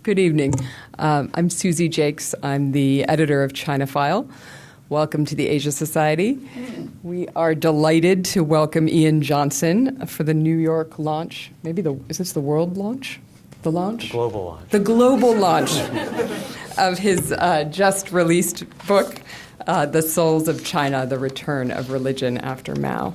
Good evening. I'm Susie Jakes. I'm the editor of ChinaFile. Welcome to the Asia Society. We are delighted to welcome Ian Johnson for the New York launch. Is this the world launch? The launch? The global launch. The global launch of his just released book, The Souls of China, The Return of Religion After Mao.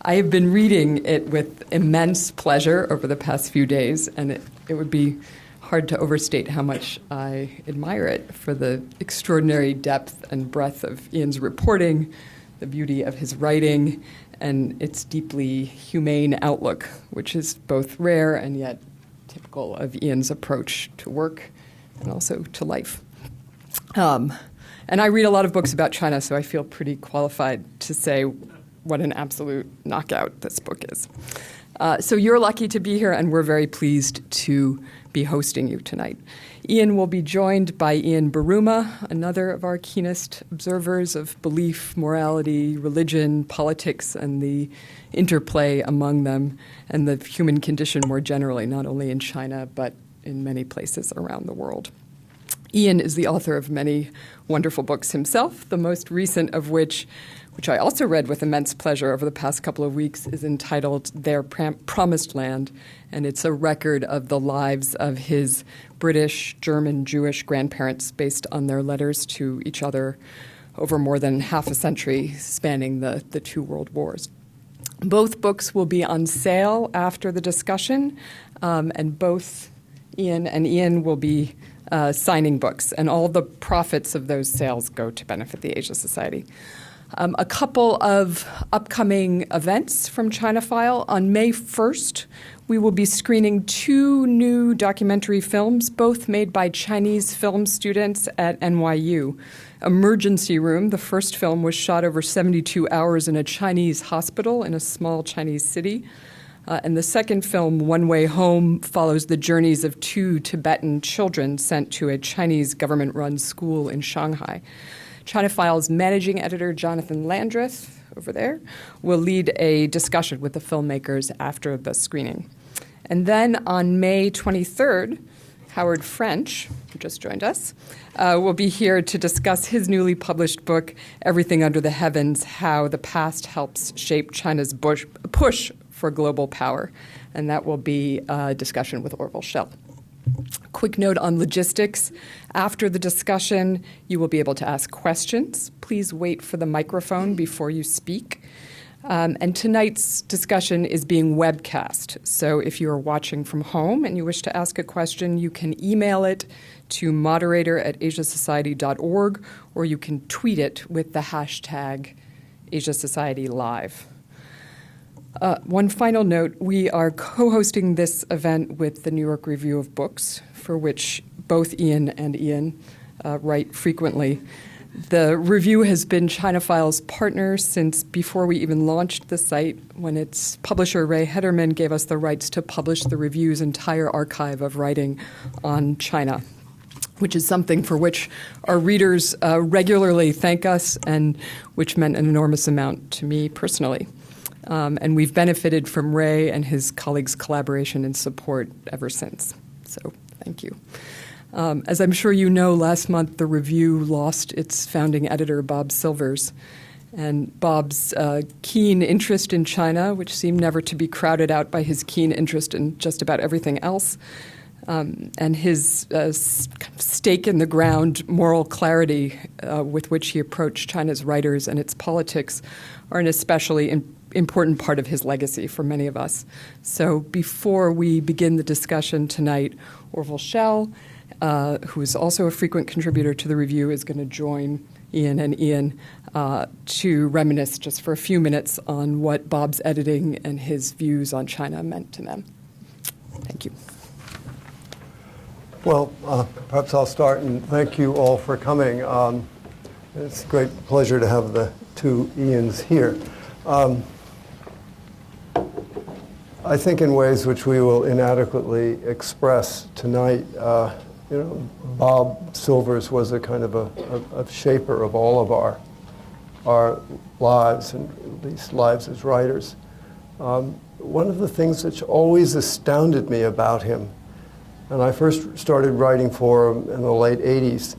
I have been reading it with immense pleasure over the past few days, and it would be hard to overstate how much I admire it for the extraordinary depth and breadth of Ian's reporting, the beauty of his writing, and its deeply humane outlook, which is both rare and yet typical of Ian's approach to work and also to life. And I read a lot of books about China, so I feel pretty qualified to say what an absolute knockout this book is. So you're lucky to be here, and we're very pleased to be hosting you tonight. Ian will be joined by Ian Buruma, another of our keenest observers of belief, morality, religion, politics, and the interplay among them, and the human condition more generally, not only in China, but in many places around the world. Ian is the author of many wonderful books himself, the most recent of which I also read with immense pleasure over the past couple of weeks, is entitled Their Promised Land, and it's a record of the lives of his British, German, Jewish grandparents based on their letters to each other over more than half a century, spanning the two world wars. Both books will be on sale after the discussion, and both Ian and Ian will be signing books, and all the profits of those sales go to benefit the Asia Society. A couple of upcoming events from ChinaFile. On May 1st, we will be screening two new documentary films, both made by Chinese film students at NYU. Emergency Room, the first film, was shot over 72 hours in a Chinese hospital in a small Chinese city. And the second film, One Way Home, follows the journeys of two Tibetan children sent to a Chinese government-run school in Shanghai. ChinaFile's managing editor, Jonathan Landreth, over there, will lead a discussion with the filmmakers after the screening. And then on May 23rd, Howard French, who just joined us, will be here to discuss his newly published book, Everything Under the Heavens, How the Past Helps Shape China's Push for Global Power. And that will be a discussion with Orville Schell. Quick note on logistics. After the discussion, you will be able to ask questions. Please wait for the microphone before you speak. And tonight's discussion is being webcast. So if you are watching from home and you wish to ask a question, you can email it to moderator@asiasociety.org, or you can tweet it with the hashtag AsiaSocietyLive. One final note, we are co-hosting this event with the New York Review of Books, for which both Ian and Ian write frequently. The review has been ChinaFile's partner since before we even launched the site, when its publisher, Ray Hederman, gave us the rights to publish the review's entire archive of writing on China, which is something for which our readers regularly thank us and which meant an enormous amount to me personally. And we've benefited from Ray and his colleagues' collaboration and support ever since. So thank you. As I'm sure you know, last month the review lost its founding editor, Bob Silvers. And Bob's keen interest in China, which seemed never to be crowded out by his keen interest in just about everything else, and his stake-in-the-ground moral clarity with which he approached China's writers and its politics are an especially important part of his legacy for many of us. So before we begin the discussion tonight, Orville Schell, who is also a frequent contributor to the review, is going to join Ian and Ian to reminisce just for a few minutes on what Bob's editing and his views on China meant to them. Thank you. Well, perhaps I'll start, and thank you all for coming. It's a great pleasure to have the two Ians here. I think in ways which we will inadequately express tonight, Bob Silvers was a kind of a shaper of all of our lives, and at least lives as writers. One of the things which always astounded me about him and I first started writing for him in the late 80s,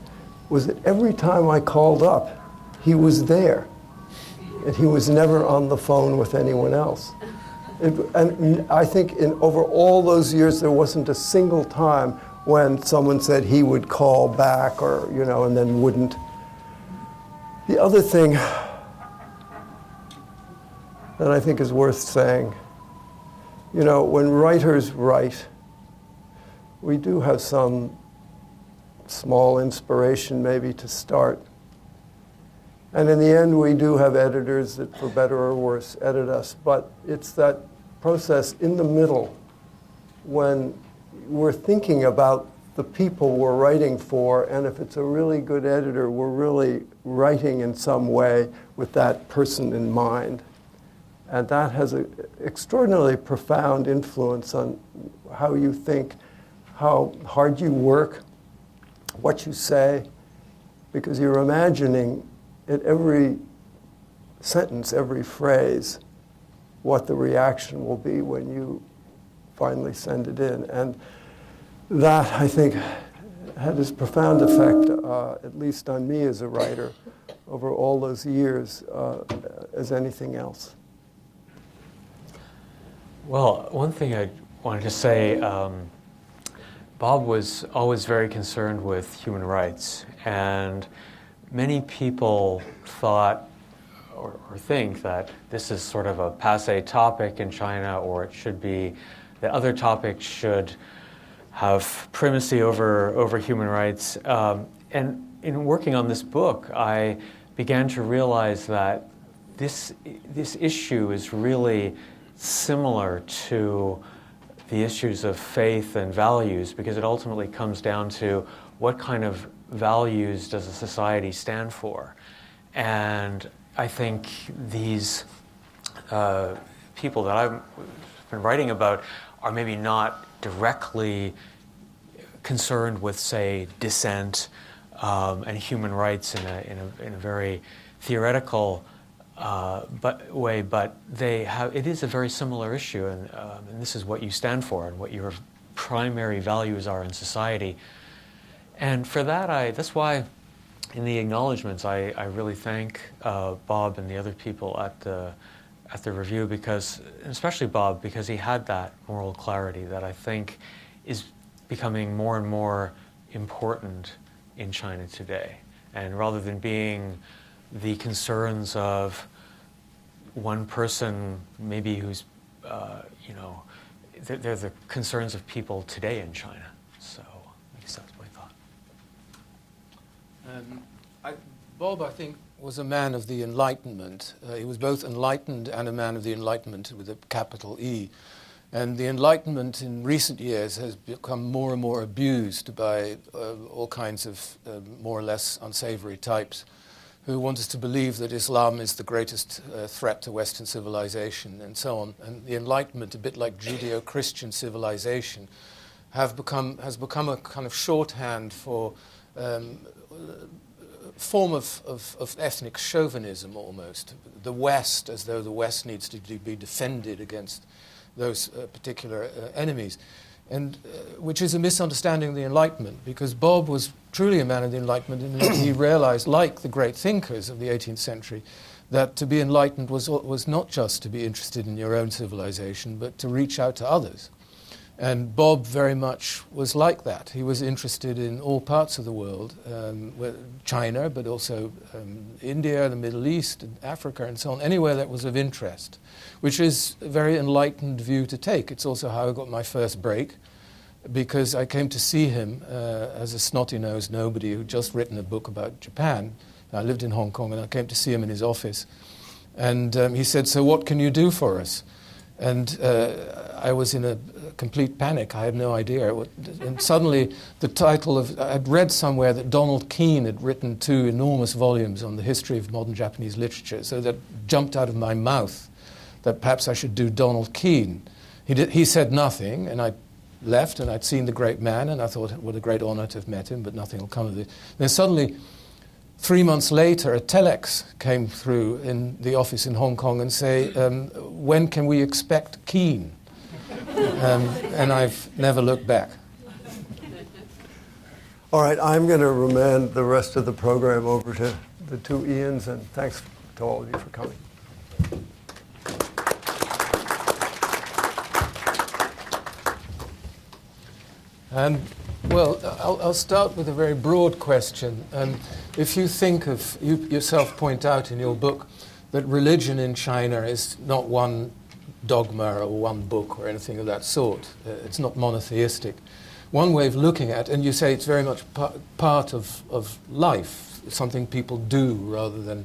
was that every time I called up, he was there. And he was never on the phone with anyone else. And I think over all those years, there wasn't a single time when someone said he would call back or, and then wouldn't. The other thing that I think is worth saying, when writers write, we do have some small inspiration maybe to start. And in the end, we do have editors that, for better or worse, edit us. But it's that process in the middle when we're thinking about the people we're writing for, and if it's a really good editor, we're really writing in some way with that person in mind. And that has an extraordinarily profound influence on how you think, how hard you work, what you say, because you're imagining at every sentence, every phrase, what the reaction will be when you finally send it in. And that, I think, had this profound effect, at least on me as a writer, over all those years, as anything else. Well, one thing I wanted to say, Bob was always very concerned with human rights, and many people thought or think that this is sort of a passé topic in China, or it should be that other topics should have primacy over human rights. And in working on this book, I began to realize that this issue is really similar to the issues of faith and values, because it ultimately comes down to what kind of values does a society stand for. And I think these people that I've been writing about are maybe not directly concerned with, say, dissent and human rights in a very theoretical way, but it is a very similar issue, and this is what you stand for and what your primary values are in society. And for that, that's why in the acknowledgments I really thank Bob and the other people at the review, because, especially Bob, because he had that moral clarity that I think is becoming more and more important in China today. And rather than being the concerns of one person, maybe who's, they're the concerns of people today in China. So I guess that's my thought. Bob, I think, was a man of the Enlightenment. He was both enlightened and a man of the Enlightenment with a capital E. And the Enlightenment in recent years has become more and more abused by all kinds of more or less unsavory types who want us to believe that Islam is the greatest threat to Western civilization and so on. And the Enlightenment, a bit like Judeo-Christian civilization, has become a kind of shorthand for form of ethnic chauvinism almost. The West, as though the West needs to be defended against those particular enemies, and which is a misunderstanding of the Enlightenment, because Bob was truly a man of the Enlightenment, and he realized, like the great thinkers of the 18th century, that to be enlightened was not just to be interested in your own civilization, but to reach out to others. And Bob very much was like that. He was interested in all parts of the world, China, but also India, the Middle East, and Africa, and so on, anywhere that was of interest, which is a very enlightened view to take. It's also how I got my first break, because I came to see him as a snotty-nosed nobody who'd just written a book about Japan. I lived in Hong Kong, and I came to see him in his office. And he said, "So what can you do for us?" And I was in a complete panic. I had no idea. And suddenly the title of... I'd read somewhere that Donald Keene had written 2 enormous volumes on the history of modern Japanese literature, so that jumped out of my mouth that perhaps I should do Donald Keene. He said nothing, and I left, and I'd seen the great man, and I thought, what a great honor to have met him, but nothing will come of it. Then suddenly, 3 months later, a telex came through in the office in Hong Kong and say, when can we expect Keene? And I've never looked back. All right, I'm going to remand the rest of the program over to the two Ians, and thanks to all of you for coming. Well, I'll start with a very broad question. If you think of, you yourself point out in your book that religion in China is not one dogma or one book or anything of that sort. It's not monotheistic. One way of looking at, and you say it's very much part of life, something people do rather than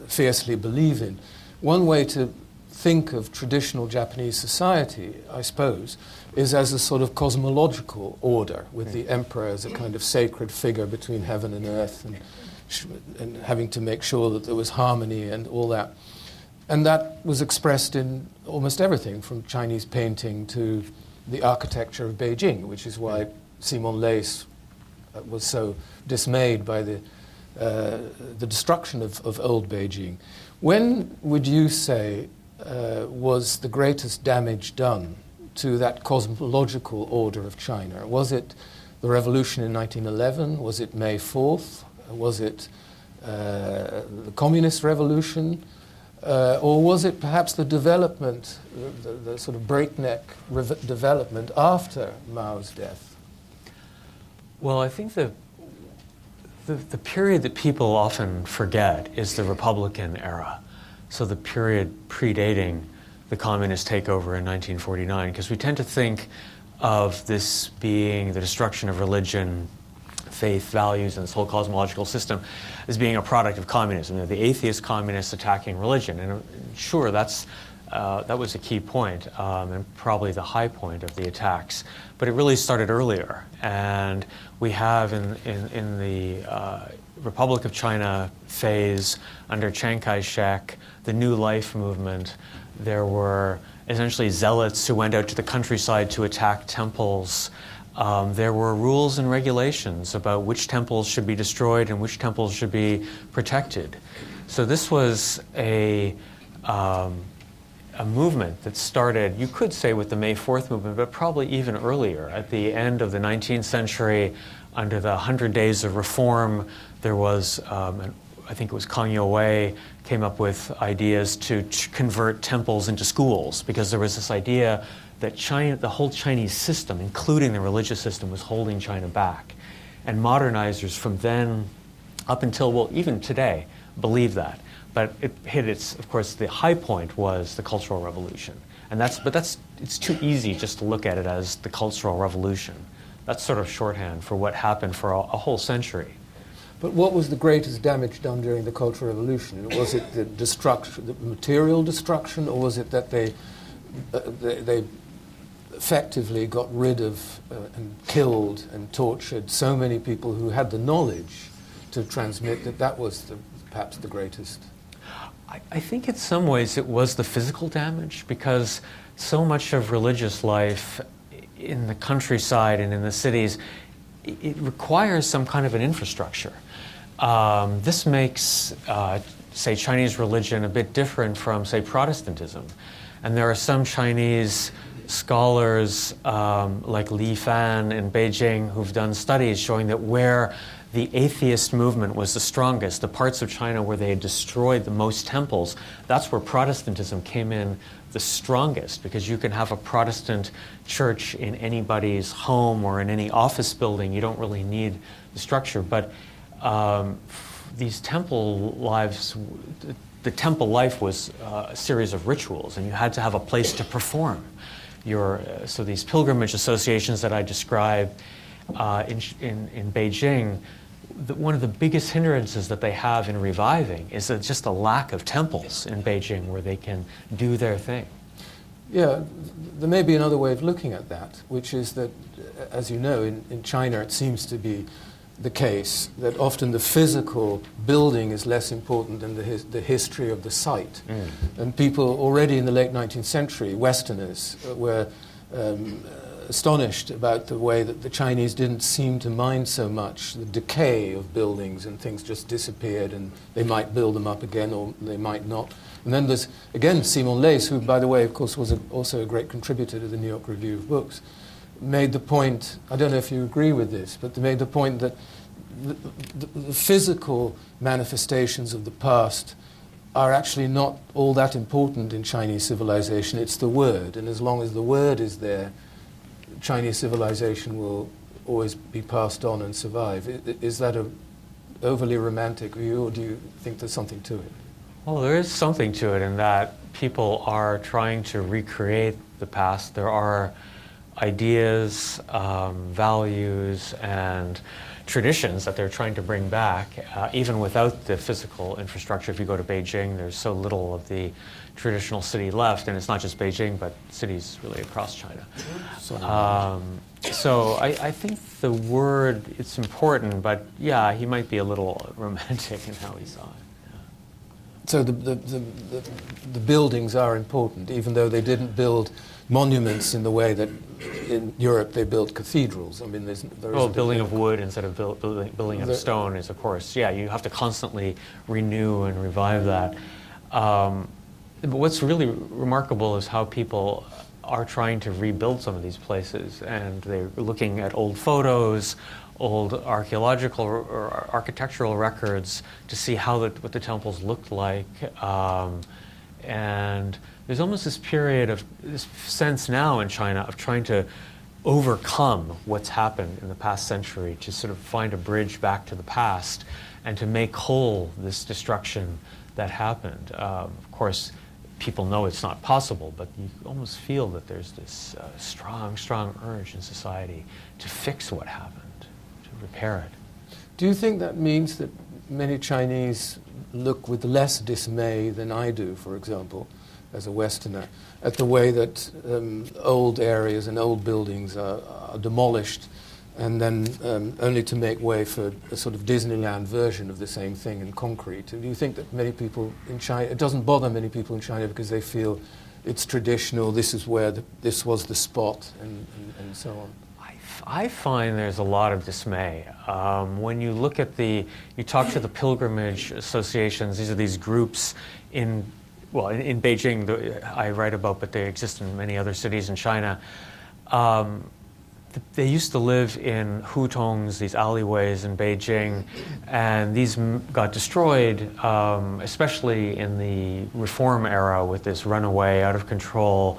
fiercely believe in. One way to think of traditional Japanese society, I suppose, is as a sort of cosmological order, with the emperor as a kind of sacred figure between heaven and earth, and having to make sure that there was harmony and all that. And that was expressed in almost everything, from Chinese painting to the architecture of Beijing, which is why Simon Leys was so dismayed by the destruction of old Beijing. When would you say was the greatest damage done to that cosmological order of China? Was it the revolution in 1911? Was it May 4th? Was it the communist revolution? Or was it perhaps the development, the sort of breakneck development after Mao's death? Well, I think the period that people often forget is the Republican era. So the period predating the communist takeover in 1949, because we tend to think of this being the destruction of religion, faith, values, and this whole cosmological system as being a product of communism. You know, the atheist communists attacking religion. And sure, that was a key point, and probably the high point of the attacks. But it really started earlier. And we have in the Republic of China phase under Chiang Kai-shek, the New Life movement, there were essentially zealots who went out to the countryside to attack temples. There were rules and regulations about which temples should be destroyed and which temples should be protected. So this was a movement that started, you could say, with the May 4th movement, but probably even earlier. At the end of the 19th century, under the 100 Days of Reform, there was, I think it was Kang Youwei, came up with ideas to convert temples into schools, because there was this idea that China, the whole Chinese system, including the religious system, was holding China back. And modernizers from then up until, well, even today, believe that. But it hit its, of course, the high point was the Cultural Revolution. And it's too easy just to look at it as the Cultural Revolution. That's sort of shorthand for what happened for a whole century. But what was the greatest damage done during the Cultural Revolution? Was it the destruction, the material destruction, or was it that they effectively got rid of and killed and tortured so many people who had the knowledge to transmit that was perhaps the greatest? I think in some ways it was the physical damage, because so much of religious life in the countryside and in the cities, it requires some kind of an infrastructure. This makes, say, Chinese religion a bit different from, say, Protestantism. And there are some Chinese scholars like Li Fan in Beijing who've done studies showing that where the atheist movement was the strongest, the parts of China where they had destroyed the most temples, that's where Protestantism came in the strongest, because you can have a Protestant church in anybody's home or in any office building. You don't really need the structure. But these temple lives, the temple life was a series of rituals, and you had to have a place to perform. So these pilgrimage associations that I described in Beijing, one of the biggest hindrances that they have in reviving is just a lack of temples in Beijing where they can do their thing. Yeah, there may be another way of looking at that, which is that, as you know, in China it seems to be the case that often the physical building is less important than the history of the site. And people already in the late 19th century, Westerners, were astonished about the way that the Chinese didn't seem to mind so much the decay of buildings, and things just disappeared, and they might build them up again or they might not. And then there's, again, Simon Leys, who, by the way, of course, was also a great contributor to the New York Review of Books, made the point, I don't know if you agree with this, but they made the point that the physical manifestations of the past are actually not all that important in Chinese civilization. It's the word, and as long as the word is there, Chinese civilization will always be passed on and survive. Is that a overly romantic view, or do you think there's something to it? Well, there is something to it in that people are trying to recreate the past. There are ideas, values, and traditions that they're trying to bring back, even without the physical infrastructure. If you go to Beijing, there's so little of the traditional city left, and it's not just Beijing, but cities really across China. So I think the word, it's important, but yeah, he might be a little romantic in how he saw it. So the buildings are important, even though they didn't build monuments in the way that in Europe they built cathedrals. I mean, building of wood instead of building of stone is, of course, yeah, you have to constantly renew and revive that. But what's really remarkable is how people are trying to rebuild some of these places, and they're looking at old photos, old archaeological or architectural records to see how what the temples looked like. And there's almost this period of this sense now in China of trying to overcome what's happened in the past century, to sort of find a bridge back to the past and to make whole this destruction that happened. Of course, people know it's not possible, but you almost feel that there's this strong urge in society to fix what happened, to repair it. Do you think that means that many Chinese look with less dismay than I do, for example, as a Westerner, at the way that old areas and old buildings are demolished and then only to make way for a sort of Disneyland version of the same thing in concrete? And do you think that many people in China, it doesn't bother many people in China because they feel it's traditional, this is where this was the spot, and so on? I find there's a lot of dismay. When you look at you talk to the pilgrimage associations, these are these groups in Beijing I write about, but they exist in many other cities in China. They used to live in hutongs, these alleyways in Beijing, and these got destroyed, especially in the reform era with this runaway, out of control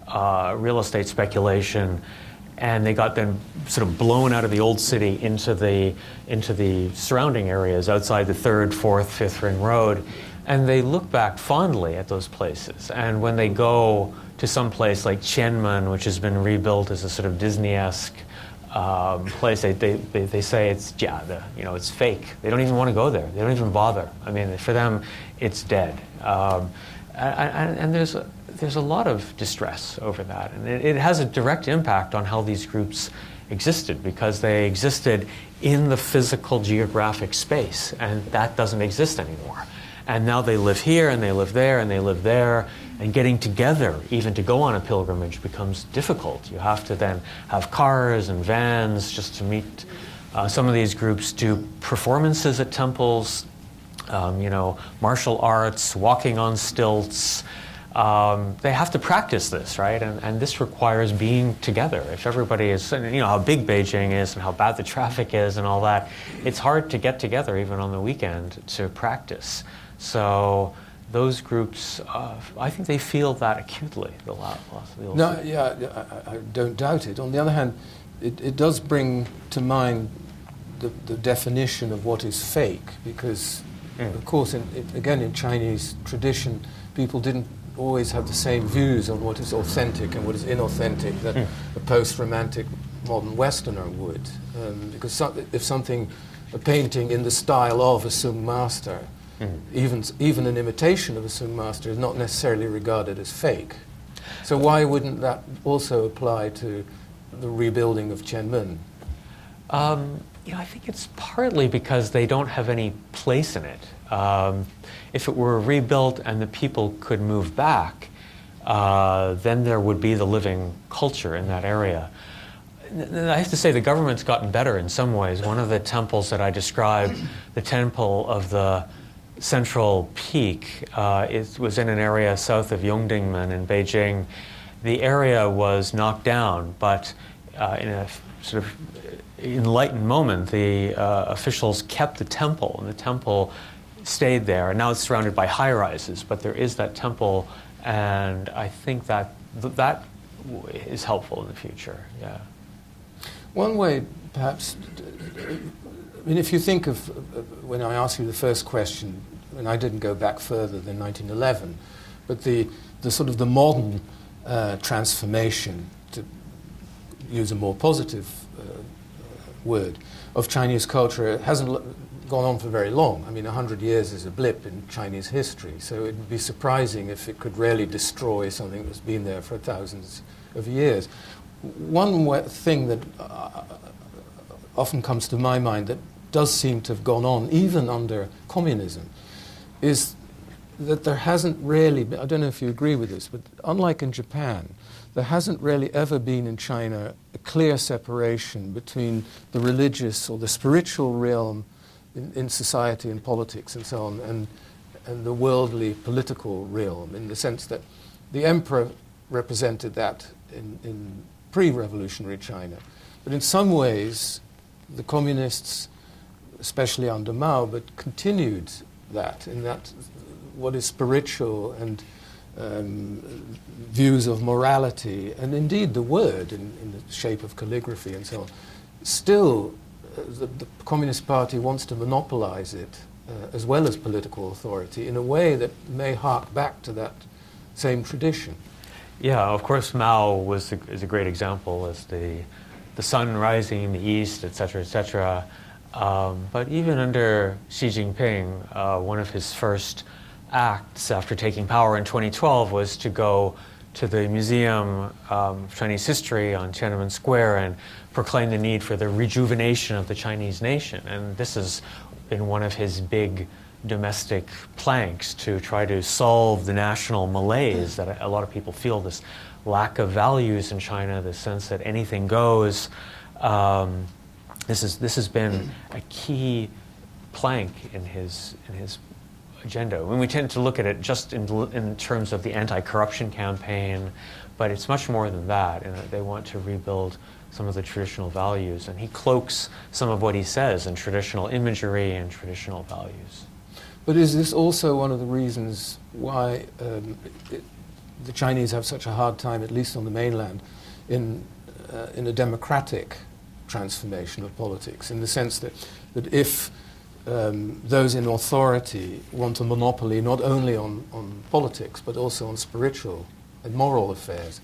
real estate speculation. And they got then sort of blown out of the old city into the surrounding areas outside the 3rd, 4th, 5th Ring Road. And they look back fondly at those places. And when they go to some place like Tiananmen, which has been rebuilt as a sort of Disney-esque place, they say it's it's fake. They don't even want to go there. They don't even bother. I mean, for them, it's dead. And there's a lot of distress over that, and it has a direct impact on how these groups existed, because they existed in the physical geographic space, and that doesn't exist anymore. And now they live here, and they live there, and they live there, and getting together, even to go on a pilgrimage, becomes difficult. You have to then have cars and vans just to meet. Some of these groups do performances at temples, martial arts, walking on stilts. They have to practice this, right? And this requires being together. If everybody is, how big Beijing is and how bad the traffic is and all that, it's hard to get together even on the weekend to practice. So those groups, I think they feel that acutely. I don't doubt it. On the other hand, it does bring to mind the definition of what is fake, because, of course, in Chinese tradition, people didn't always have the same views on what is authentic and what is inauthentic that a post-romantic modern Westerner would. Because a painting in the style of a Sung master, even an imitation of a Sung master, is not necessarily regarded as fake. So why wouldn't that also apply to the rebuilding of Tiananmen? I think it's partly because they don't have any place in it. If it were rebuilt and the people could move back, then there would be the living culture in that area. I have to say the government's gotten better in some ways. One of the temples that I described, the temple of the Central Peak, was in an area south of Yongdingmen in Beijing. The area was knocked down, but in a sort of enlightened moment, the officials kept the temple, and the temple stayed there. And now it's surrounded by high-rises, but there is that temple, and I think that is helpful in the future. Yeah. One way, perhaps, I mean, if you think of when I asked you the first question, and I didn't go back further than 1911, but the sort of the modern transformation, to use a more positive word, of Chinese culture hasn't gone on for very long. I mean, 100 years is a blip in Chinese history, so it would be surprising if it could really destroy something that's been there for thousands of years. One thing that often comes to my mind that does seem to have gone on, even under communism, is that there hasn't really been, I don't know if you agree with this, but unlike in Japan, there hasn't really ever been in China a clear separation between the religious or the spiritual realm in society and politics and so on, and the worldly political realm, in the sense that the emperor represented that in pre-revolutionary China. But in some ways, the communists, especially under Mao, but continued that, in that what is spiritual and views of morality, and indeed the word in the shape of calligraphy and so on, still the Communist Party wants to monopolize it as well as political authority in a way that may hark back to that same tradition. Yeah, of course, Mao is a great example as the sun rising in the east, etc., etc. But even under Xi Jinping, one of his first acts after taking power in 2012 was to go to the Museum of Chinese History on Tiananmen Square and proclaim the need for the rejuvenation of the Chinese nation. And this has been one of his big domestic planks to try to solve the national malaise that a lot of people feel, this lack of values in China, the sense that anything goes. This has been a key plank in his agenda. When we tend to look at it just in terms of the anti-corruption campaign, but it's much more than that, and they want to rebuild some of the traditional values, and he cloaks some of what he says in traditional imagery and traditional values. But is this also one of the reasons why the Chinese have such a hard time, at least on the mainland, in a democratic transformation of politics, in the sense that if those in authority want a monopoly not only on politics but also on spiritual and moral affairs,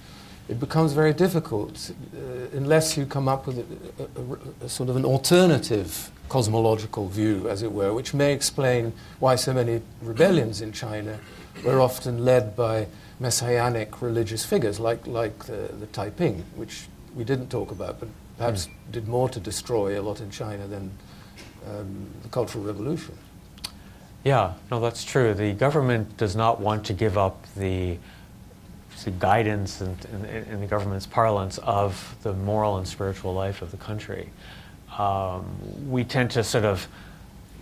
it becomes very difficult unless you come up with a sort of an alternative cosmological view, as it were, which may explain why so many rebellions in China were often led by messianic religious figures like the Taiping, which we didn't talk about, but perhaps did more to destroy a lot in China than the Cultural Revolution. Yeah, no, that's true. The government does not want to give up the guidance in the government's parlance of the moral and spiritual life of the country. We tend to sort of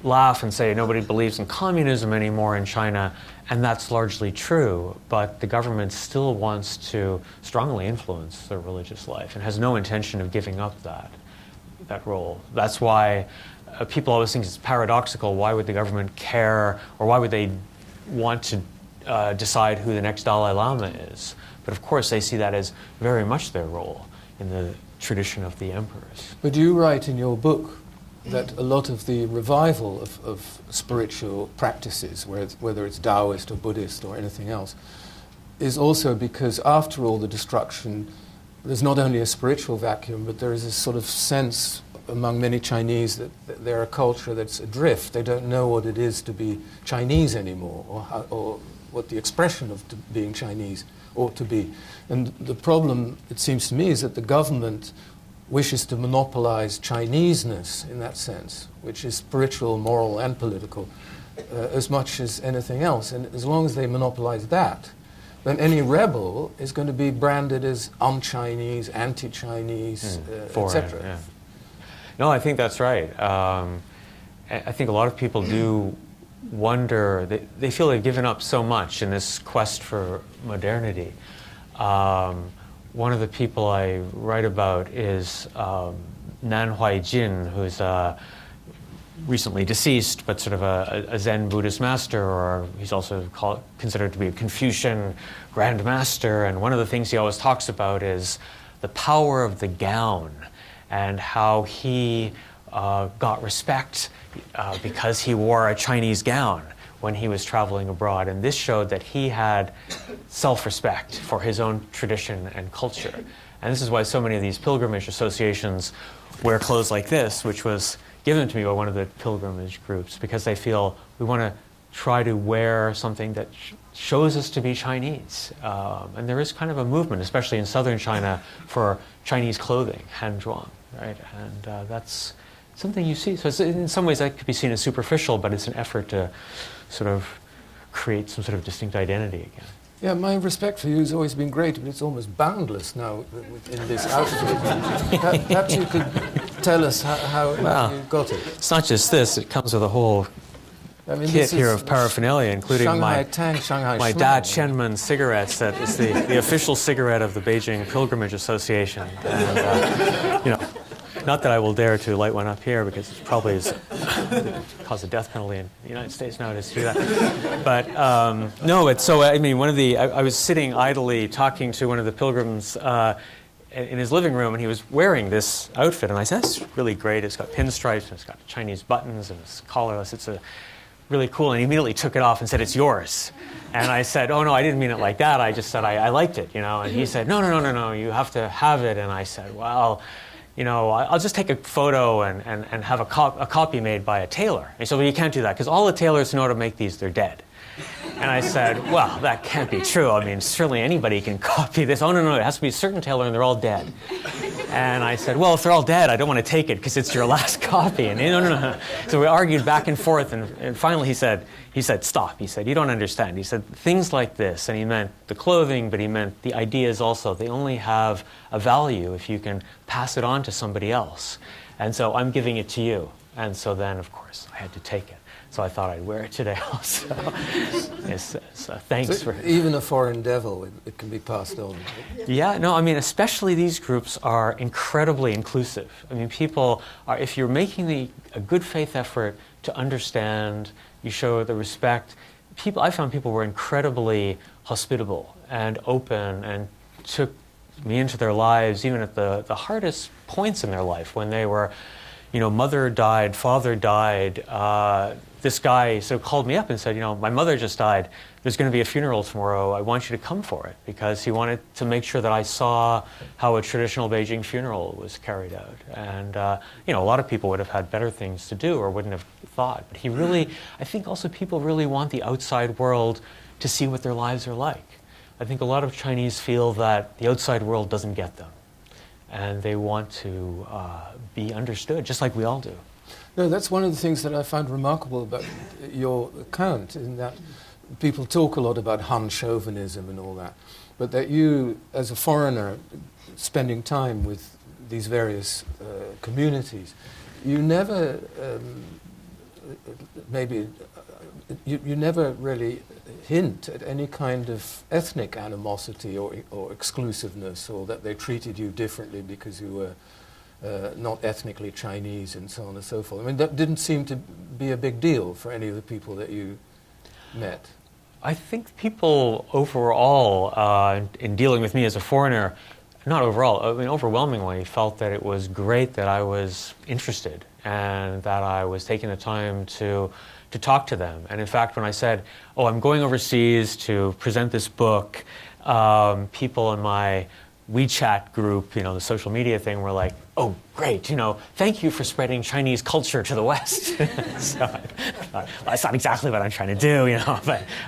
laugh and say nobody believes in communism anymore in China, and that's largely true, but the government still wants to strongly influence their religious life and has no intention of giving up that role. That's why people always think it's paradoxical. Why would the government care, or why would they want to decide who the next Dalai Lama is? But of course they see that as very much their role in the tradition of the emperors. But you write in your book that a lot of the revival of spiritual practices, whether it's Taoist or Buddhist or anything else, is also because after all the destruction, there's not only a spiritual vacuum, but there is a sort of sense among many Chinese that they're a culture that's adrift. They don't know what it is to be Chinese anymore, or what the expression of being Chinese ought to be. And the problem, it seems to me, is that the government wishes to monopolize Chineseness in that sense, which is spiritual, moral, and political, as much as anything else. And as long as they monopolize that, then any rebel is going to be branded as un-Chinese, anti-Chinese, etc. Yeah. No, I think that's right. I think a lot of people do wonder, they feel they've given up so much in this quest for modernity. one of the people I write about is Nan Huaijin, who's recently deceased, but sort of a Zen Buddhist master, or he's also considered to be a Confucian Grand Master. And one of the things he always talks about is the power of the gown and how he got respect because he wore a Chinese gown when he was traveling abroad. And this showed that he had self-respect for his own tradition and culture. And this is why so many of these pilgrimage associations wear clothes like this, which was given to me by one of the pilgrimage groups, because they feel we want to try to wear something that shows us to be Chinese. And there is kind of a movement, especially in southern China, for Chinese clothing, hand-drawn, right? And that's something you see. So in some ways that could be seen as superficial, but it's an effort to sort of create some sort of distinct identity again. Yeah, my respect for you has always been great, but it's almost boundless now in this outfit. Perhaps you could tell us how you got it. It's not just this, it comes with a whole kit here of paraphernalia, including Shanghai Tang, Shanghai my Schmel. Da Qianmen cigarettes. That is the official cigarette of the Beijing Pilgrimage Association. And, not that I will dare to light one up here, because it probably is cause a death penalty in the United States nowadays to do that. But no, it's so. I mean, I was sitting idly talking to one of the pilgrims in his living room, and he was wearing this outfit, and I said, "That's really great. It's got pinstripes, and it's got Chinese buttons, and it's collarless. It's really cool." And he immediately took it off and said, "It's yours." And I said, "Oh no, I didn't mean it like that. I just said I liked it, And he said, "No, you have to have it." And I said, "Well, I'll just take a photo and have a copy made by a tailor." And he said, "Well, you can't do that, because all the tailors know how to make these, they're dead." And I said, "Well, that can't be true. I mean, certainly anybody can copy this." "Oh, no, it has to be a certain tailor, and they're all dead." And I said, "Well, if they're all dead, I don't want to take it because it's your last copy." And no. So we argued back and forth, and finally he said, "Stop." He said, "You don't understand." He said, "Things like this," and he meant the clothing, but he meant the ideas also. They only have a value if you can pass it on to somebody else. And so I'm giving it to you. And so then, of course, I had to take it. So I thought I'd wear it today also. Thanks for... Even a foreign devil, it can be passed on. Yeah, no, I mean, especially these groups are incredibly inclusive. I mean, people are, if you're making a good faith effort to understand, you show the respect. I found people were incredibly hospitable and open and took me into their lives, even at the hardest points in their life, when they were, mother died, father died. This guy called me up and said, "My mother just died. There's going to be a funeral tomorrow. I want you to come for it," because he wanted to make sure that I saw how a traditional Beijing funeral was carried out. And, a lot of people would have had better things to do or wouldn't have thought. But I think also people really want the outside world to see what their lives are like. I think a lot of Chinese feel that the outside world doesn't get them. And they want to be understood, just like we all do. No, that's one of the things that I find remarkable about your account, in that people talk a lot about Han chauvinism and all that, but that you, as a foreigner, spending time with these various communities, you never you never really hint at any kind of ethnic animosity or exclusiveness, or that they treated you differently because you were not ethnically Chinese and so on and so forth. I mean, that didn't seem to be a big deal for any of the people that you met. I think people overall, in dealing with me as a foreigner, not overall, I mean overwhelmingly, felt that it was great that I was interested and that I was taking the time to talk to them. And in fact, when I said, "Oh, I'm going overseas to present this book," people in my WeChat group, the social media thing, were like, "Oh, great, thank you for spreading Chinese culture to the West." So I thought, well, that's not exactly what I'm trying to do,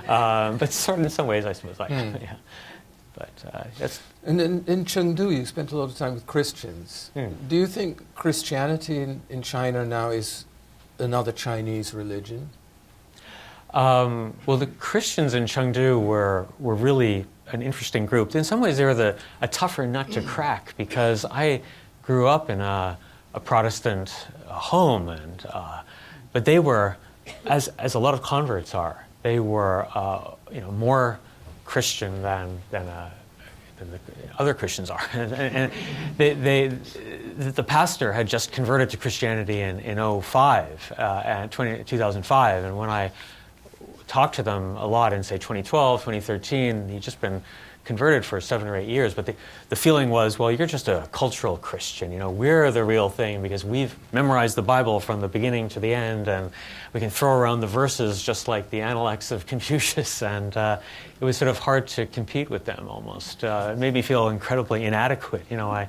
but sort of in some ways, I suppose, yeah. But that's... And in Chengdu, you spent a lot of time with Christians. Do you think Christianity in China now is another Chinese religion? Well, the Christians in Chengdu were really an interesting group. In some ways, they were a tougher nut to crack, because I grew up in a Protestant home, but they were, as a lot of converts are, they were more Christian than the other Christians are. And the pastor had just converted to Christianity in 2005, and when I talked to them a lot in, say, 2012, 2013, he'd just been converted for 7 or 8 years, but the feeling was, well, you're just a cultural Christian. We're the real thing because we've memorized the Bible from the beginning to the end, and we can throw around the verses just like the Analects of Confucius, and it was sort of hard to compete with them almost. It made me feel incredibly inadequate. I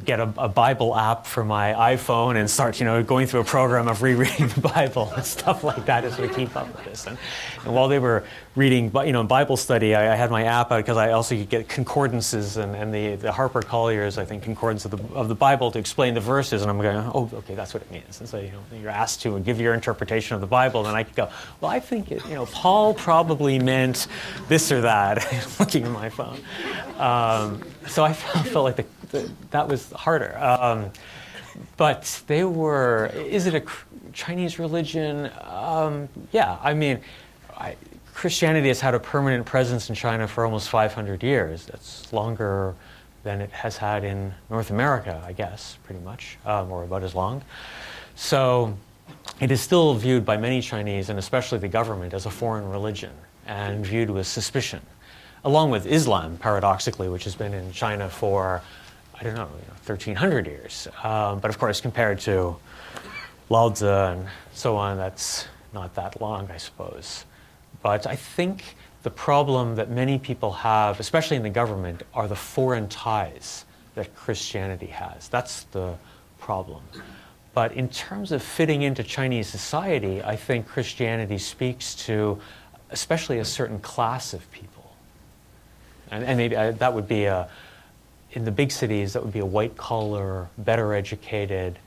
get a Bible app for my iPhone and start, going through a program of rereading the Bible and stuff like that as we keep up with this. And while they were reading, Bible study, I had my app out because I also could get concordances and the Harper Collier's, I think, concordance of the Bible to explain the verses. And I'm going, oh, okay, that's what it means. And so, you're asked to give your interpretation of the Bible, and I could go, well, I think, Paul probably meant this or that, looking at my phone. So I felt like that was harder. But they were, is it a Chinese religion? Yeah, I mean, Christianity has had a permanent presence in China for almost 500 years. That's longer than it has had in North America, I guess, pretty much, or about as long. So it is still viewed by many Chinese, and especially the government, as a foreign religion and viewed with suspicion, along with Islam, paradoxically, which has been in China for, 1,300 years. But of course, compared to Lao Tzu and so on, that's not that long, I suppose. But I think the problem that many people have, especially in the government, are the foreign ties that Christianity has. That's the problem. But in terms of fitting into Chinese society, I think Christianity speaks to especially a certain class of people. And maybe that would be in the big cities, that would be a white-collar, better-educated,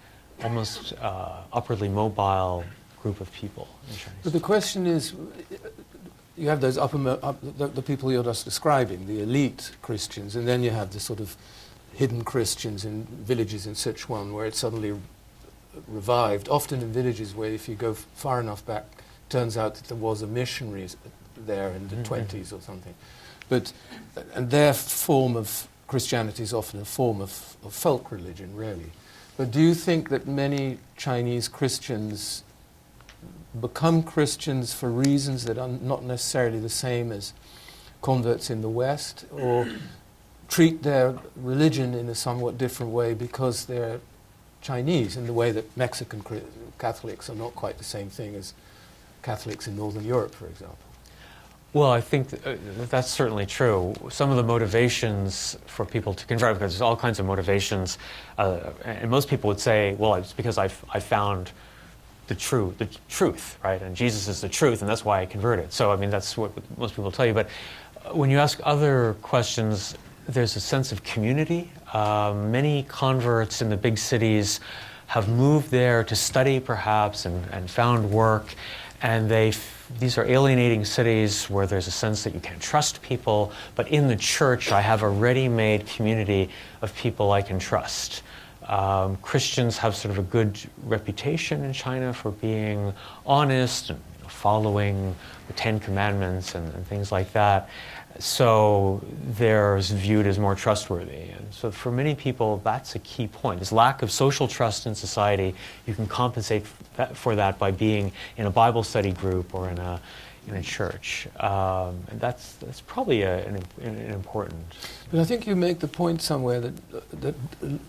almost upwardly mobile group of people in Chinese. But the question is, you have those the people you're just describing, the elite Christians, and then you have the sort of hidden Christians in villages in Sichuan where it's suddenly revived, often in villages where if you go far enough back, turns out that there was a missionary there in the 20s or something. And their form of Christianity is often a form of folk religion, really. But do you think that many Chinese Christians become Christians for reasons that are not necessarily the same as converts in the West, or treat their religion in a somewhat different way because they're Chinese, in the way that Mexican Catholics are not quite the same thing as Catholics in Northern Europe, for example? Well, I think that's certainly true. Some of the motivations for people to convert, because there's all kinds of motivations, and most people would say, well, it's because I found the truth, right? And Jesus is the truth, and that's why I converted. So, I mean, that's what most people tell you. But when you ask other questions, there's a sense of community. Many converts in the big cities have moved there to study, perhaps, and found work. And these are alienating cities where there's a sense that you can't trust people. But in the church, I have a ready-made community of people I can trust. Christians have sort of a good reputation in China for being honest and following the Ten Commandments and things like that. So they're viewed as more trustworthy. And so for many people, that's a key point. This lack of social trust in society, you can compensate for that by being in a Bible study group or in a church. And that's probably an important... But I think you make the point somewhere that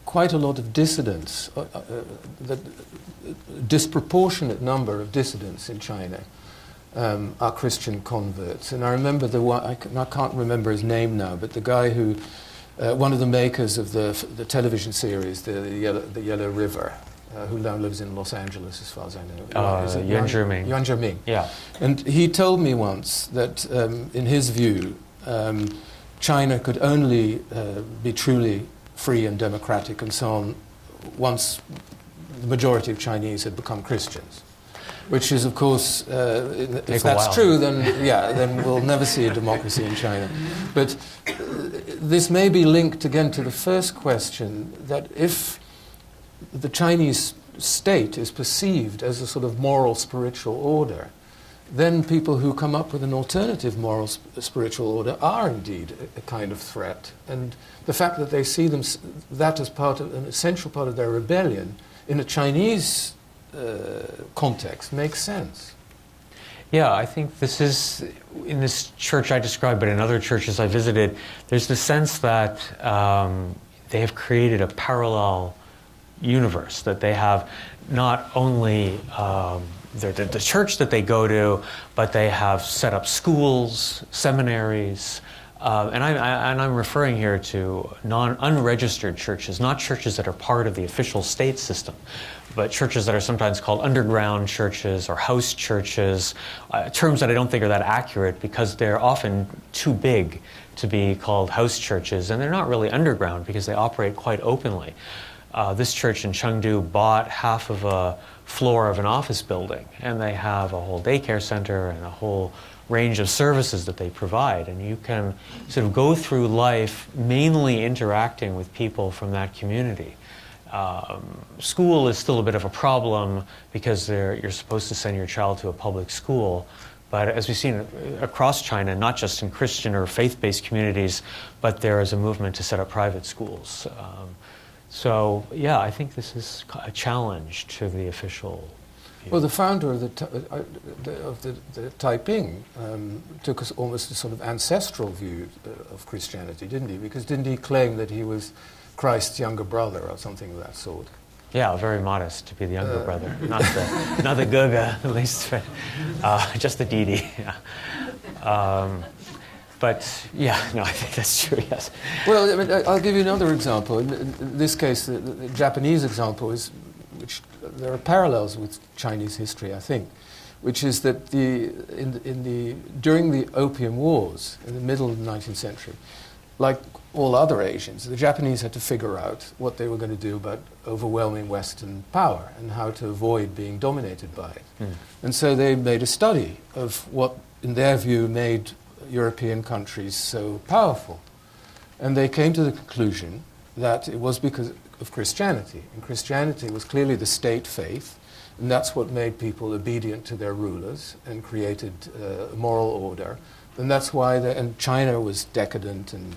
quite a lot of dissidents, that a disproportionate number of dissidents in China are Christian converts. And I remember the one, I can't remember his name now, but the guy who, one of the makers of the television series, the Yellow River, who now lives in Los Angeles, as far as I know. Yuan Zhiming. Yuan Zhiming. Yeah. And he told me once that, in his view, China could only be truly free and democratic and so on once the majority of Chinese had become Christians. Which is, of course, if that's true, then we'll never see a democracy in China. But this may be linked again to the first question, that if the Chinese state is perceived as a sort of moral spiritual order, then people who come up with an alternative moral spiritual order are indeed a kind of threat. And the fact that they see that as part of an essential part of their rebellion in a Chinese context makes sense. Yeah, I think this is, in this church I described, but in other churches I visited, there's the sense that they have created a parallel universe, that they have not only the church that they go to, but they have set up schools, seminaries, and I'm referring here to unregistered churches, not churches that are part of the official state system, but churches that are sometimes called underground churches or house churches, terms that I don't think are that accurate because they're often too big to be called house churches, and they're not really underground because they operate quite openly. This church in Chengdu bought half of a floor of an office building, and they have a whole daycare center and a whole range of services that they provide, and you can sort of go through life mainly interacting with people from that community. School is still a bit of a problem because you're supposed to send your child to a public school, but as we've seen across China, not just in Christian or faith-based communities, but there is a movement to set up private schools. So, yeah, I think this is a challenge to the official view. Well, the founder of the Taiping took almost a sort of ancestral view of Christianity, didn't he? Because didn't he claim that he was Christ's younger brother or something of that sort? Yeah, very modest to be the younger brother, not the Guga, at least, just the Didi. Yeah. But yeah, no, I think that's true. Yes. Well, I mean, I'll give you another example. In this case, the Japanese example is, which there are parallels with Chinese history, I think, which is that during the Opium Wars in the middle of the 19th century, like all other Asians, the Japanese had to figure out what they were going to do about overwhelming Western power and how to avoid being dominated by it. Mm. And so they made a study of what, in their view, made European countries so powerful. And they came to the conclusion that it was because of Christianity. And Christianity was clearly the state faith, and that's what made people obedient to their rulers and created a moral order. And that's why, and China was decadent and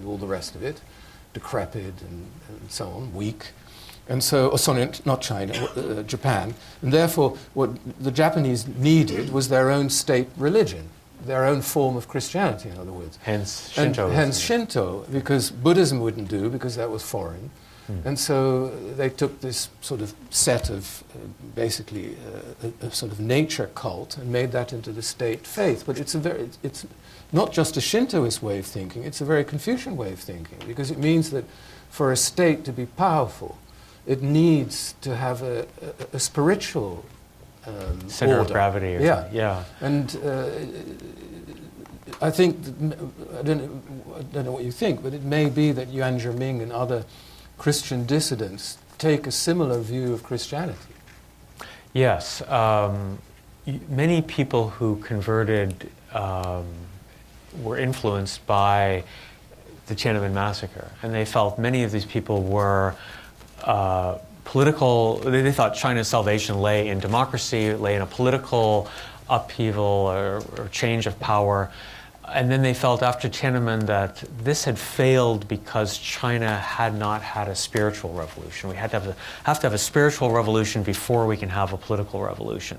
all the rest of it, decrepit and so on, weak. And so, sorry, not China, Japan. And therefore, what the Japanese needed was their own state religion, their own form of Christianity, in other words. Hence Shinto. Hence Shinto, because Buddhism wouldn't do, because that was foreign. And so they took this sort of set of, basically, a sort of nature cult and made that into the state faith. But it's not just a Shintoist way of thinking, it's a very Confucian way of thinking, because it means that for a state to be powerful, it needs to have a spiritual center order. Of gravity. Or yeah. Something. Yeah. And I think, I don't know what you think, but it may be that Yuan Zhiming and other Christian dissidents take a similar view of Christianity. Yes. Many people who converted were influenced by the Tiananmen massacre, and they felt many of these people were political. They thought China's salvation lay in democracy, lay in a political upheaval or change of power. And then they felt after Tiananmen that this had failed because China had not had a spiritual revolution. We had to have a spiritual revolution before we can have a political revolution.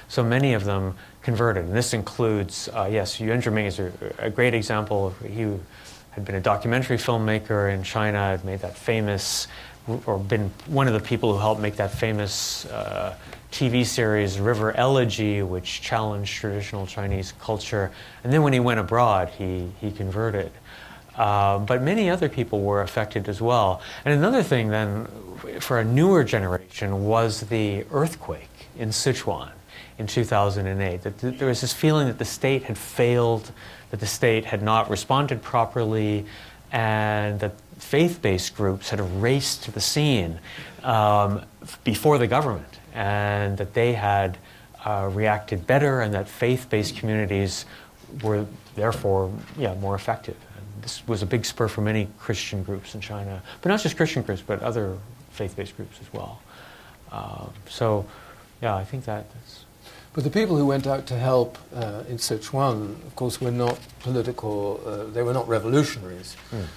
So many of them converted, and this includes, yes, Yuan Zhiming is a great example. He had been a documentary filmmaker in China, had made that famous, or been one of the people who helped make that famous TV series River Elegy, which challenged traditional Chinese culture. And then when he went abroad, he converted. But many other people were affected as well. And another thing then, for a newer generation, was the earthquake in Sichuan in 2008. That there was this feeling that the state had failed, that the state had not responded properly, and that faith-based groups had raced to the scene before the government, and that they had reacted better, and that faith-based communities were therefore more effective. And this was a big spur for many Christian groups in China, but not just Christian groups, but other faith-based groups as well. So, yeah, I think that's... But the people who went out to help in Sichuan, of course, were not political, they were not revolutionaries.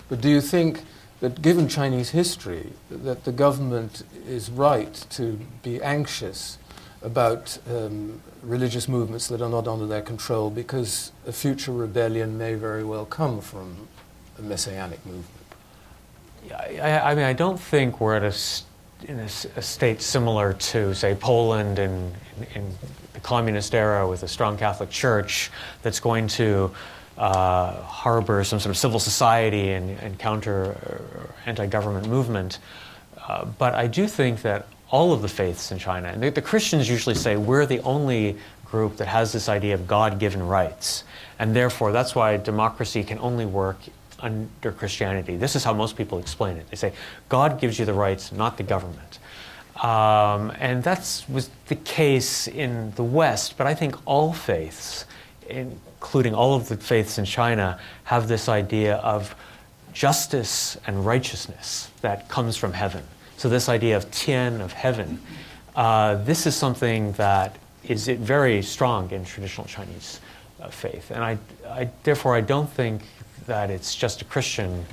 But do you think that given Chinese history, that the government is right to be anxious about religious movements that are not under their control, because a future rebellion may very well come from a messianic movement? I mean, I don't think we're at in a state similar to, say, Poland in the communist era with a strong Catholic Church that's going to harbor some sort of civil society and counter anti-government movement. But I do think that all of the faiths in China, and the Christians usually say we're the only group that has this idea of God-given rights, and therefore that's why democracy can only work under Christianity. This is how most people explain it. They say, God gives you the rights, not the government. And that was the case in the West, but I think all faiths, including all of the faiths in China, have this idea of justice and righteousness that comes from heaven. So this idea of tian, of heaven, this is something that is very strong in traditional Chinese faith. And therefore, I don't think that it's just a Christian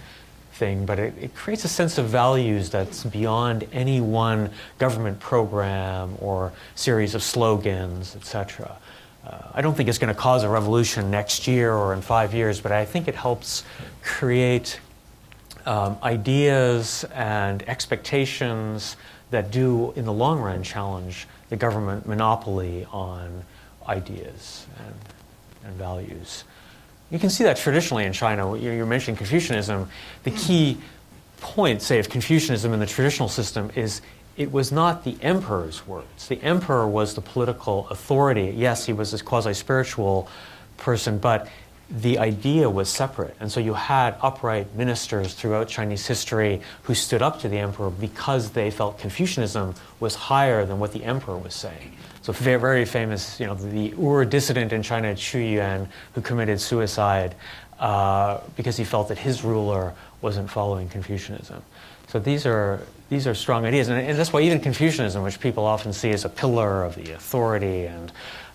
thing, but it creates a sense of values that's beyond any one government program or series of slogans, etc. I don't think it's going to cause a revolution next year or in 5 years, but I think it helps create ideas and expectations that do, in the long run, challenge the government monopoly on ideas and values. You can see that traditionally in China. You're mentioning Confucianism. The key point, say, of Confucianism in the traditional system is it was not the emperor's words. The emperor was the political authority. Yes, he was this quasi-spiritual person, but the idea was separate. And so you had upright ministers throughout Chinese history who stood up to the emperor because they felt Confucianism was higher than what the emperor was saying. So very famous, the dissident in China, Qu Yuan, who committed suicide because he felt that his ruler wasn't following Confucianism. So these are strong ideas, and that's why even Confucianism, which people often see as a pillar of the authority and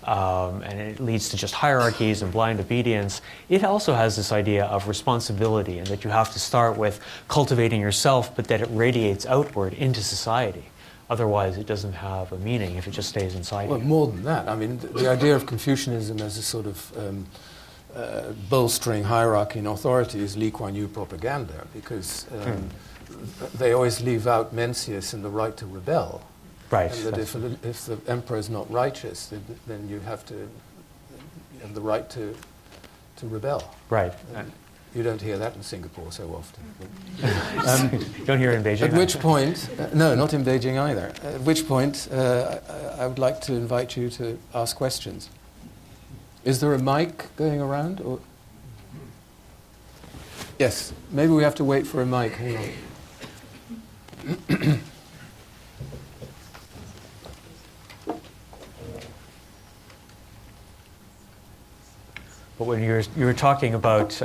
it leads to just hierarchies and blind obedience, it also has this idea of responsibility and that you have to start with cultivating yourself, but that it radiates outward into society. Otherwise, it doesn't have a meaning if it just stays inside you. Well, more than that. I mean, the idea of Confucianism as a sort of bolstering hierarchy and authority is Lee Kuan Yew propaganda, because they always leave out Mencius and the right to rebel. Right. And that if the emperor is not righteous, then you have the right to rebel. Right. You don't hear that in Singapore so often. You don't hear it in Beijing. At which point, no, not in Beijing either. At which point, I would like to invite you to ask questions. Is there a mic going around? Or? Yes, maybe we have to wait for a mic. Hang on. But when you were talking about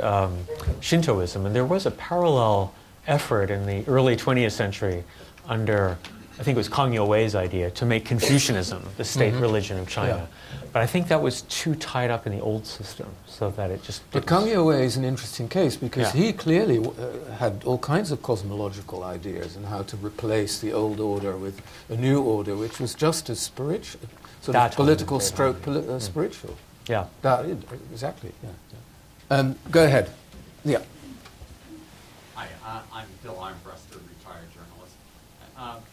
Shintoism, and there was a parallel effort in the early 20th century under, I think it was Kang Youwei's idea, to make Confucianism the state religion of China. Yeah. But I think that was too tied up in the old system, so that it just didn't. But Kang Youwei is an interesting case because he clearly had all kinds of cosmological ideas on how to replace the old order with a new order, which was just as spiritual, sort of political stroke spiritual. Yeah. Exactly. Yeah. Go ahead. Yeah. Hi, I'm Bill Armbruster, retired journalist.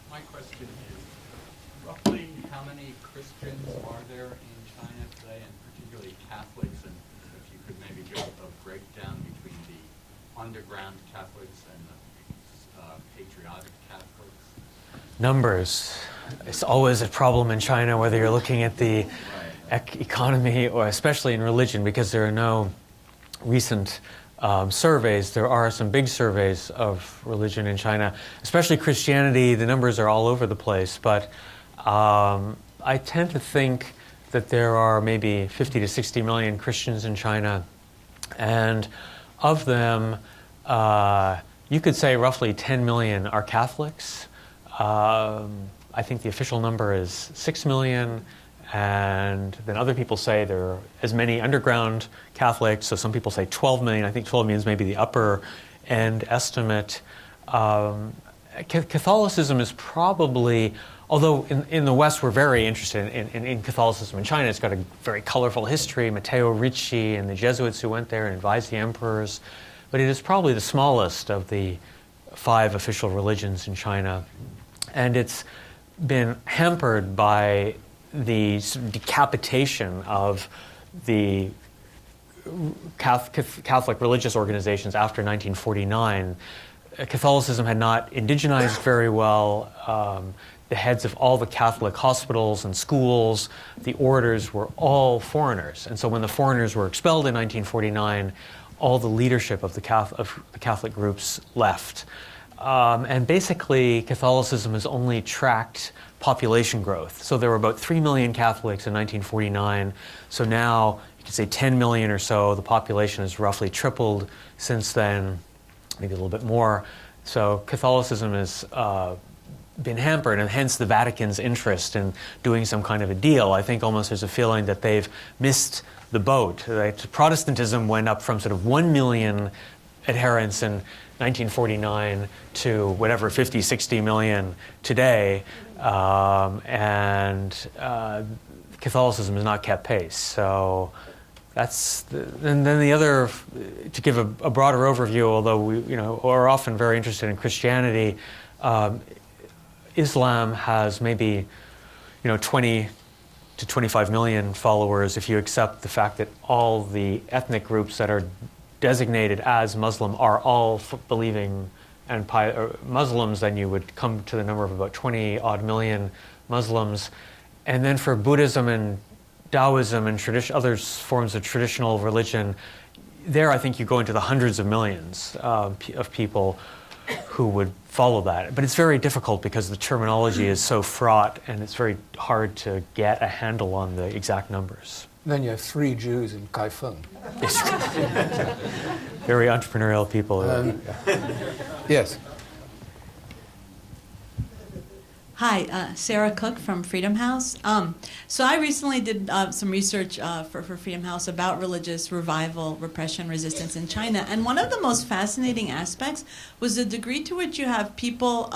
My question is, roughly how many Christians are there in China today, and particularly Catholics, and if you could maybe give a breakdown between the underground Catholics and the patriotic Catholics? Numbers. It's always a problem in China, whether you're looking at the economy or especially in religion, because there are no recent surveys. There are some big surveys of religion in China, especially Christianity. The numbers are all over the place, but I tend to think that there are maybe 50 to 60 million Christians in China, and of them, you could say roughly 10 million are Catholics. I think the official number is 6 million, And then other people say there are as many underground Catholics, so some people say 12 million. I think 12 million is maybe the upper end estimate. Catholicism is probably, although in the West we're very interested in Catholicism in China, it's got a very colorful history, Matteo Ricci and the Jesuits who went there and advised the emperors, but it is probably the smallest of the 5 official religions in China. And it's been hampered by the sort of decapitation of the Catholic religious organizations after 1949. Catholicism had not indigenized very well. The heads of all the Catholic hospitals and schools, the orders were all foreigners. And so when the foreigners were expelled in 1949, all the leadership of the Catholic groups left. And basically, Catholicism has only tracked population growth. So there were about 3 million Catholics in 1949. So now, you could say 10 million or so. The population has roughly tripled since then, maybe a little bit more. So Catholicism has been hampered, and hence the Vatican's interest in doing some kind of a deal. I think almost there's a feeling that they've missed the boat. Right? Protestantism went up from sort of 1 million adherents in 1949 to whatever, 50, 60 million today, and Catholicism has not kept pace. So that's and then the other, to give a broader overview, although we are often very interested in Christianity, Islam has maybe 20 to 25 million followers if you accept the fact that all the ethnic groups that are designated as Muslim are all believing and Muslims, then you would come to the number of about 20 odd million Muslims. And then for Buddhism and Taoism and other forms of traditional religion, there I think you go into the hundreds of millions of people who would follow that. But it's very difficult because the terminology is so fraught and it's very hard to get a handle on the exact numbers. Then you have 3 Jews in Kaifeng. Very entrepreneurial people. Yes. Hi, Sarah Cook from Freedom House. So I recently did some research for Freedom House about religious revival, repression, resistance in China. And one of the most fascinating aspects was the degree to which you have people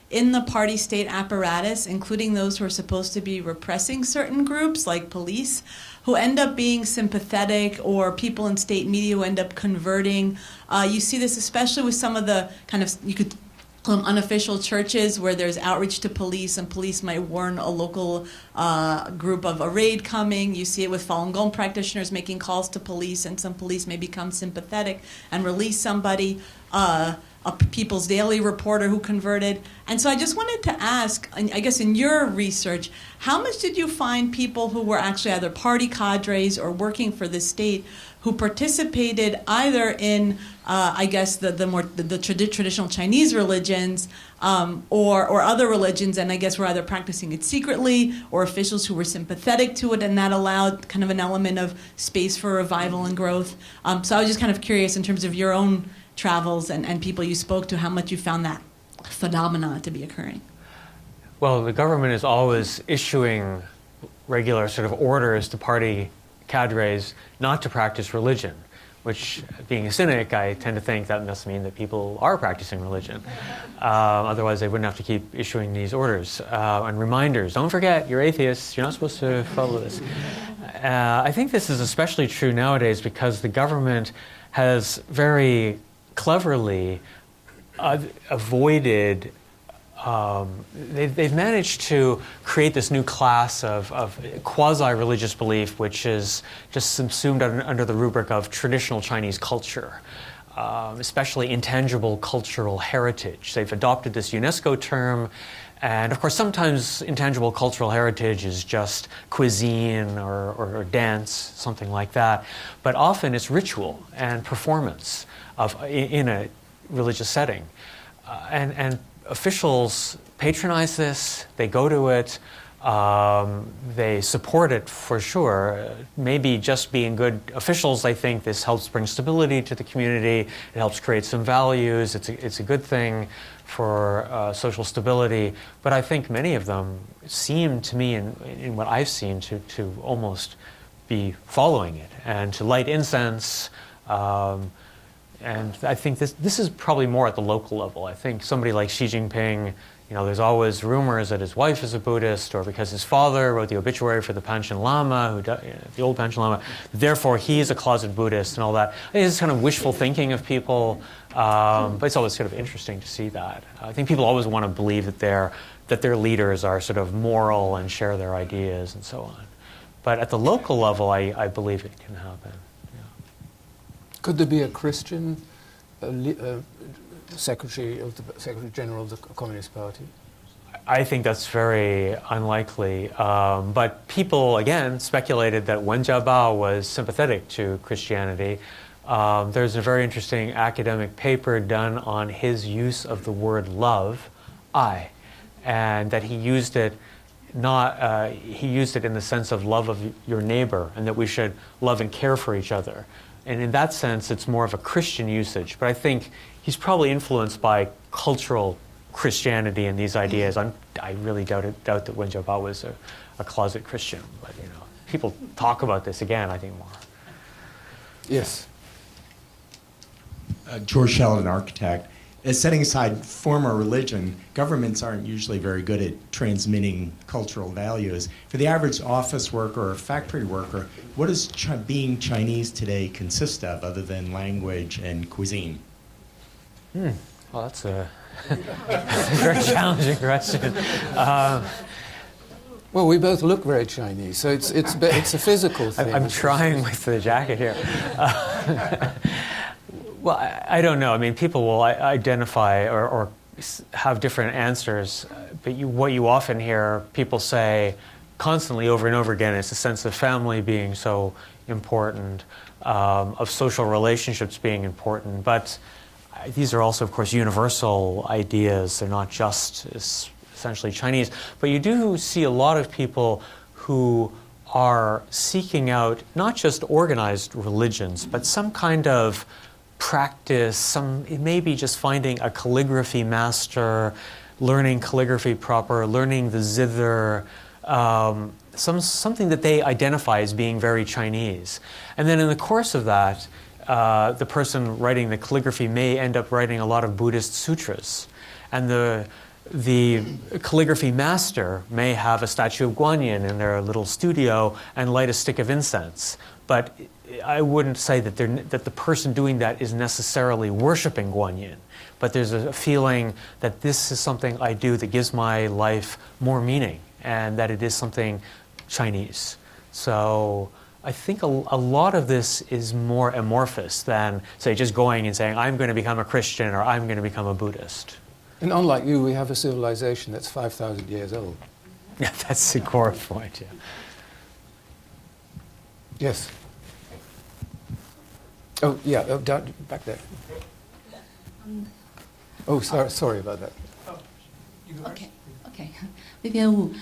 in the party state apparatus, including those who are supposed to be repressing certain groups like police, who end up being sympathetic, or people in state media who end up converting. You see this especially with some of the kind of, you could call them unofficial churches, where there's outreach to police and police might warn a local group of a raid coming. You see it with Falun Gong practitioners making calls to police, and some police may become sympathetic and release somebody. A People's Daily reporter who converted. And so I just wanted to ask, I guess in your research, how much did you find people who were actually either party cadres or working for the state who participated either in, I guess, the traditional Chinese religions or other religions, and I guess were either practicing it secretly, or officials who were sympathetic to it, and that allowed kind of an element of space for revival and growth. So I was just kind of curious in terms of your own travels and people you spoke to, how much you found that phenomena to be occurring. Well, the government is always issuing regular sort of orders to party cadres not to practice religion, which, being a cynic, I tend to think that must mean that people are practicing religion. Otherwise, they wouldn't have to keep issuing these orders and reminders. Don't forget, you're atheists. You're not supposed to follow this. I think this is especially true nowadays because the government has very cleverly avoided, they've managed to create this new class of quasi-religious belief, which is just subsumed under the rubric of traditional Chinese culture, especially intangible cultural heritage. They've adopted this UNESCO term, and of course sometimes intangible cultural heritage is just cuisine or dance, something like that, but often it's ritual and performance in a religious setting. And officials patronize this, they go to it, They support it for sure. Maybe just being good officials, I think this helps bring stability to the community. It helps create some values. It's a good thing for social stability. But I think many of them seem to me, in what I've seen, to almost be following it and to light incense. And I think this is probably more at the local level. I think somebody like Xi Jinping, there's always rumors that his wife is a Buddhist, or because his father wrote the obituary for the Panchen Lama, the old Panchen Lama, therefore he's a closet Buddhist and all that. I think it's kind of wishful thinking of people, but it's always sort of interesting to see that. I think people always want to believe that their leaders are sort of moral and share their ideas and so on. But at the local level, I believe it can happen. Yeah. Could there be a Christian Secretary General of the Communist Party? I think that's very unlikely. But people, again, speculated that Wen Jiabao was sympathetic to Christianity. There's a very interesting academic paper done on his use of the word love, I, and that he used it he used it in the sense of love of your neighbor, and that we should love and care for each other. And in that sense, it's more of a Christian usage. But I think he's probably influenced by cultural Christianity and these ideas. I really doubt that Wen Jiabao was a closet Christian. But people talk about this again, I think, more. Yes. George Schell, an architect. Setting aside former religion, governments aren't usually very good at transmitting cultural values. For the average office worker or factory worker, what does being Chinese today consist of, other than language and cuisine? Well, that's a very challenging question. Well, we both look very Chinese, so it's a physical thing. I'm trying with the jacket here. Well, I don't know. I mean, people will identify or have different answers, but what you often hear people say constantly over and over again is a sense of family being so important, of social relationships being important. But these are also, of course, universal ideas. They're not just essentially Chinese. But you do see a lot of people who are seeking out not just organized religions, but some kind of practice, it may be just finding a calligraphy master, learning calligraphy proper, learning the zither, something that they identify as being very Chinese. And then in the course of that, the person writing the calligraphy may end up writing a lot of Buddhist sutras. And the calligraphy master may have a statue of Guanyin in their little studio and light a stick of incense. But I wouldn't say that the person doing that is necessarily worshiping Guanyin, but there's a feeling that this is something I do that gives my life more meaning, and that it is something Chinese. So I think a lot of this is more amorphous than, say, just going and saying, I'm going to become a Christian or I'm going to become a Buddhist. And unlike you, we have a civilization that's 5,000 years old. Yeah, that's the core point, yeah. Yes. Oh, yeah, down, back there. Oh, sorry about that. Okay. Vivian Wu,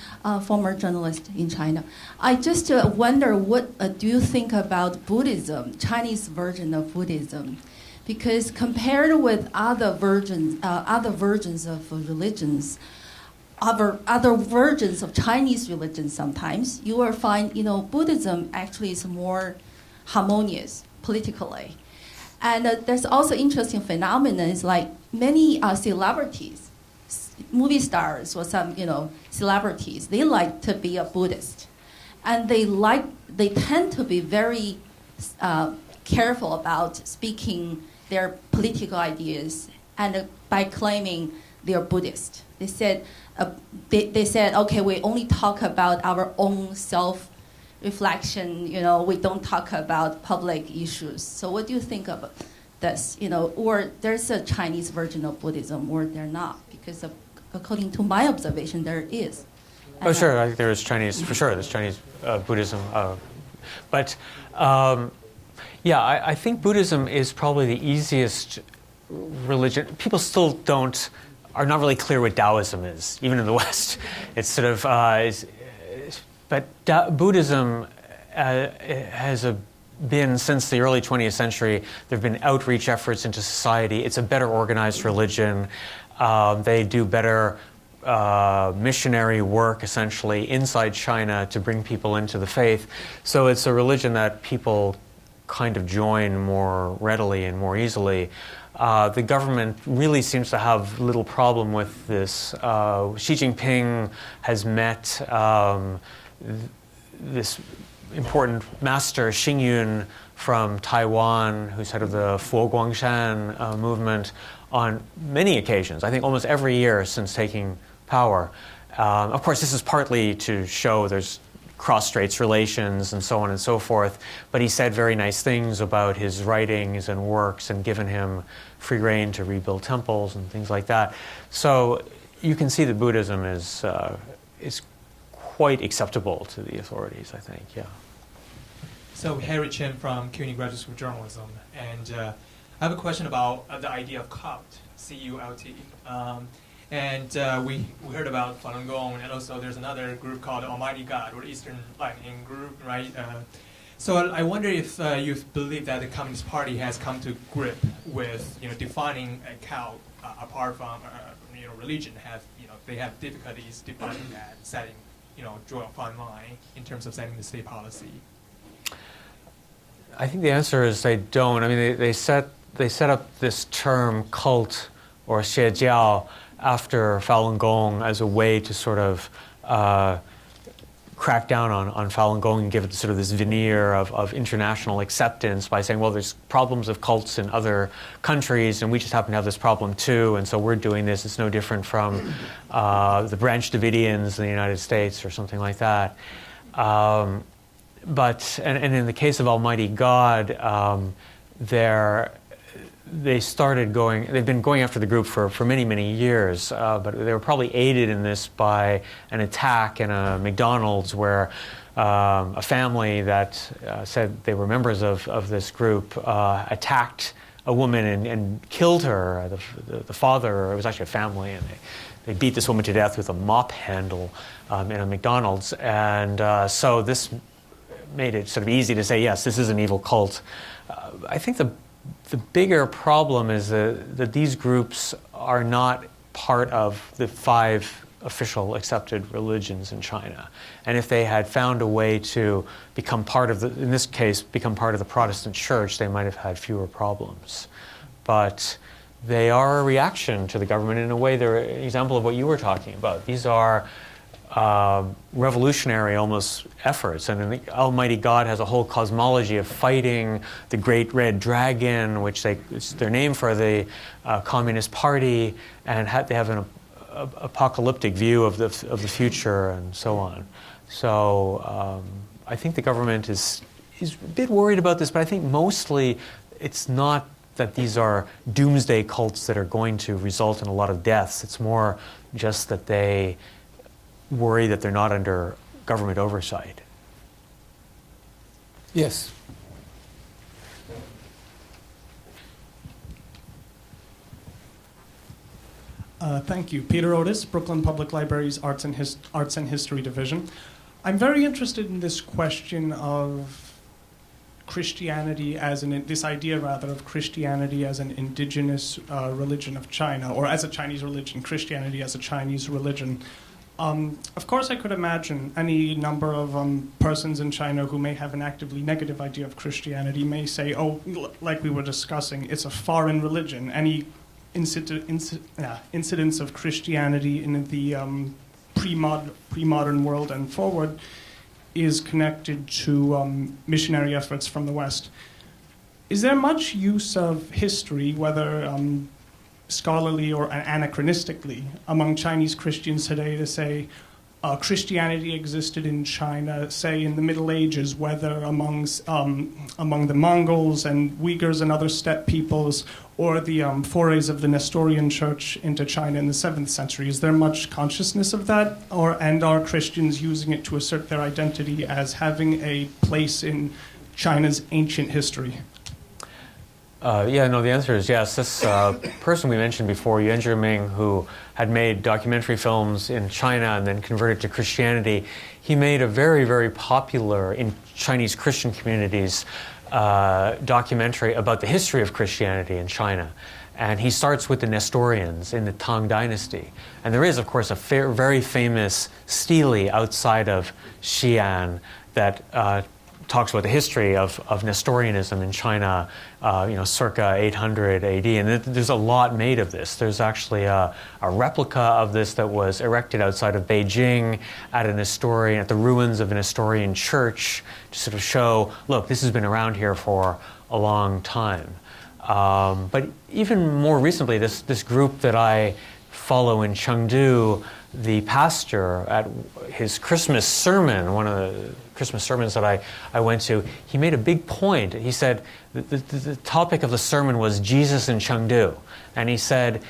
former journalist in China. I just wonder, what do you think about Buddhism, Chinese version of Buddhism? Because compared with other versions of religions, other versions of Chinese religion, sometimes you will find, Buddhism actually is more harmonious politically. And there's also interesting phenomenon is like many celebrities, movie stars or some, celebrities, they like to be a Buddhist. And they tend to be very careful about speaking their political ideas and by claiming they're Buddhist. They said, okay, we only talk about our own self-reflection, we don't talk about public issues. So what do you think of this? Or there's a Chinese version of Buddhism, or they're not? Because according to my observation, there is. Oh, sure, I think there is Chinese, for sure, there's Chinese Buddhism. But I think Buddhism is probably the easiest religion. People still are not really clear what Taoism is, even in the West. It's sort of, but Buddhism has been, since the early 20th century, there have been outreach efforts into society. It's a better organized religion. They do better missionary work, essentially, inside China to bring people into the faith. So it's a religion that people kind of join more readily and more easily. The government really seems to have little problem with this. Xi Jinping has met this important master, Xingyun, from Taiwan, who's head of the Fo Guangshan movement, on many occasions, I think almost every year since taking power. Of course, this is partly to show there's cross-straits relations and so on and so forth, but he said very nice things about his writings and works and given him free rein to rebuild temples and things like that. So you can see that Buddhism is quite acceptable to the authorities, I think, yeah. So Harry Chen from CUNY Graduate School of Journalism, and I have a question about the idea of cult, C-U-L-T. We heard about Falun Gong, and also there's another group called Almighty God, or Eastern Lightning Group, right? So I wonder if you believe that the Communist Party has come to grip with, defining a cult apart from, religion. They have difficulties defining that, setting, draw a fine line in terms of setting the state policy. I think the answer is they don't. I mean, they set up this term cult or xiejiao after Falun Gong as a way to sort of crack down on Falun Gong and give it sort of this veneer of international acceptance by saying, well, there's problems of cults in other countries, and we just happen to have this problem too, and so we're doing this. It's no different from the Branch Davidians in the United States or something like that. But in the case of Almighty God, they've been going after the group for many, many years, but they were probably aided in this by an attack in a McDonald's where a family that said they were members of this group attacked a woman and killed her. The father, it was actually a family, and they beat this woman to death with a mop handle in a McDonald's. And so this made it sort of easy to say, yes, this is an evil cult. I think the bigger problem is that these groups are not part of the 5 official accepted religions in China. And if they had found a way to become part of in this case, become part of the Protestant church, they might have had fewer problems. But they are a reaction to the government in a way. They're an example of what you were talking about. These are revolutionary almost efforts, and the Almighty God has a whole cosmology of fighting the Great Red Dragon, which it's their name for the Communist Party, and they have an apocalyptic view of the future and so on. So I think the government is a bit worried about this, but I think mostly it's not that these are doomsday cults that are going to result in a lot of deaths. It's more just that they worry that they're not under government oversight. Yes. Thank you. Peter Otis, Brooklyn Public Library's Arts and History Division. I'm very interested in this question of Christianity this idea rather of Christianity as an indigenous religion of China, or as a Chinese religion, Christianity as a Chinese religion. Of course, I could imagine any number of persons in China who may have an actively negative idea of Christianity may say, oh, like we were discussing, it's a foreign religion. Any incidents of Christianity in the pre-modern world and forward is connected to missionary efforts from the West. Is there much use of history, whether scholarly or anachronistically, among Chinese Christians today to say Christianity existed in China, say in the Middle Ages, whether among the Mongols and Uyghurs and other steppe peoples, or the forays of the Nestorian Church into China in the 7th century? Is there much consciousness of that, and are Christians using it to assert their identity as having a place in China's ancient history? The answer is yes. This person we mentioned before, Yuan Zhiming, who had made documentary films in China and then converted to Christianity, he made a very, very popular in Chinese Christian communities documentary about the history of Christianity in China. And he starts with the Nestorians in the Tang Dynasty. And there is, of course, a very famous stele outside of Xi'an that talks about the history of Nestorianism in China, circa 800 AD. And there's a lot made of this. There's actually a replica of this that was erected outside of Beijing at the ruins of a Nestorian church to sort of show, look, this has been around here for a long time. But even more recently, this group that I follow in Chengdu, the pastor at his Christmas sermon, one of the Christmas sermons that I went to, he made a big point. He said the topic of the sermon was Jesus in Chengdu. And he said,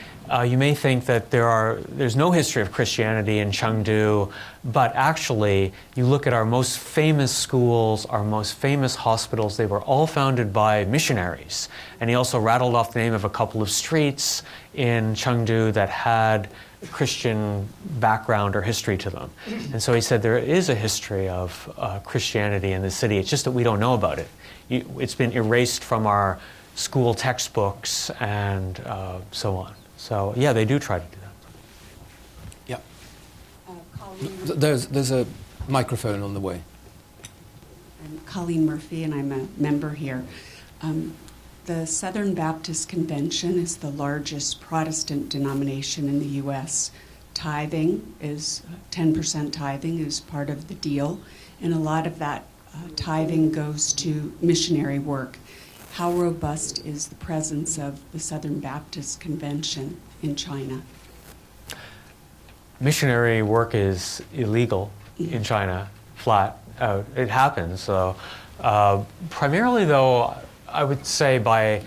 you may think that there's no history of Christianity in Chengdu, but actually, you look at our most famous schools, our most famous hospitals, they were all founded by missionaries. And he also rattled off the name of a couple of streets in Chengdu that had Christian background or history to them. And so he said there is a history of Christianity in the city. It's just that we don't know about it. It's been erased from our school textbooks and so on. So yeah, they do try to do that. Yeah. There's a microphone on the way. I'm Colleen Murphy, and I'm a member here. The Southern Baptist Convention is the largest Protestant denomination in the U.S. Tithing is 10% tithing is part of the deal, and a lot of that tithing goes to missionary work. How robust is the presence of the Southern Baptist Convention in China? Missionary work is illegal in China, flat out. It happens. So, primarily, though, I would say by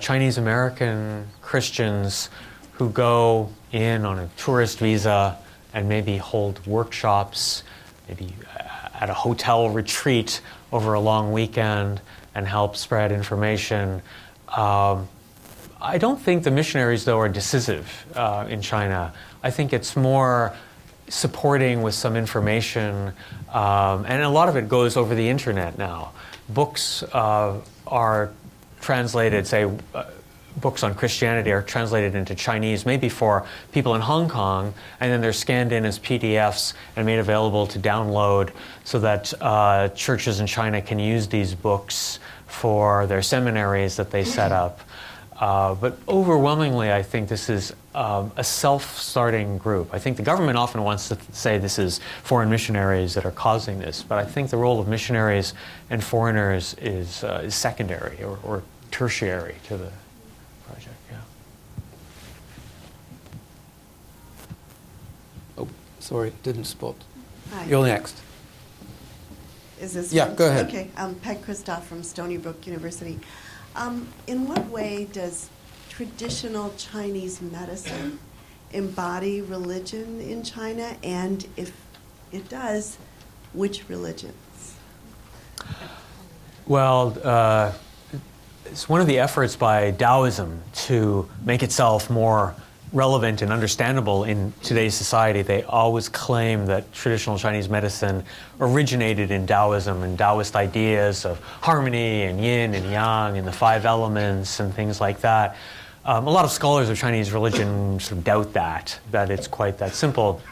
Chinese American Christians who go in on a tourist visa and maybe hold workshops, maybe at a hotel retreat over a long weekend and help spread information. I don't think the missionaries, though, are decisive in China. I think it's more supporting with some information, and a lot of it goes over the internet now. Books are translated, say, books on Christianity are translated into Chinese, maybe for people in Hong Kong, and then they're scanned in as PDFs and made available to download so that churches in China can use these books for their seminaries that they set up. But overwhelmingly, I think this is a self-starting group. I think the government often wants to say this is foreign missionaries that are causing this, but I think the role of missionaries and foreigners is secondary or tertiary to the project. Yeah. Oh, sorry, didn't spot. Hi. You're next. Is this Yeah, one? go ahead. Okay, Peg Christoph from Stony Brook University. In what way does traditional Chinese medicine embody religion in China? And if it does, which religions? Well, it's one of the efforts by Taoism to make itself more relevant and understandable in today's society. They always claim that traditional Chinese medicine originated in Taoism and Taoist ideas of harmony and yin and yang and the 5 elements and things like that. A lot of scholars of Chinese religion sort of doubt that it's quite that simple.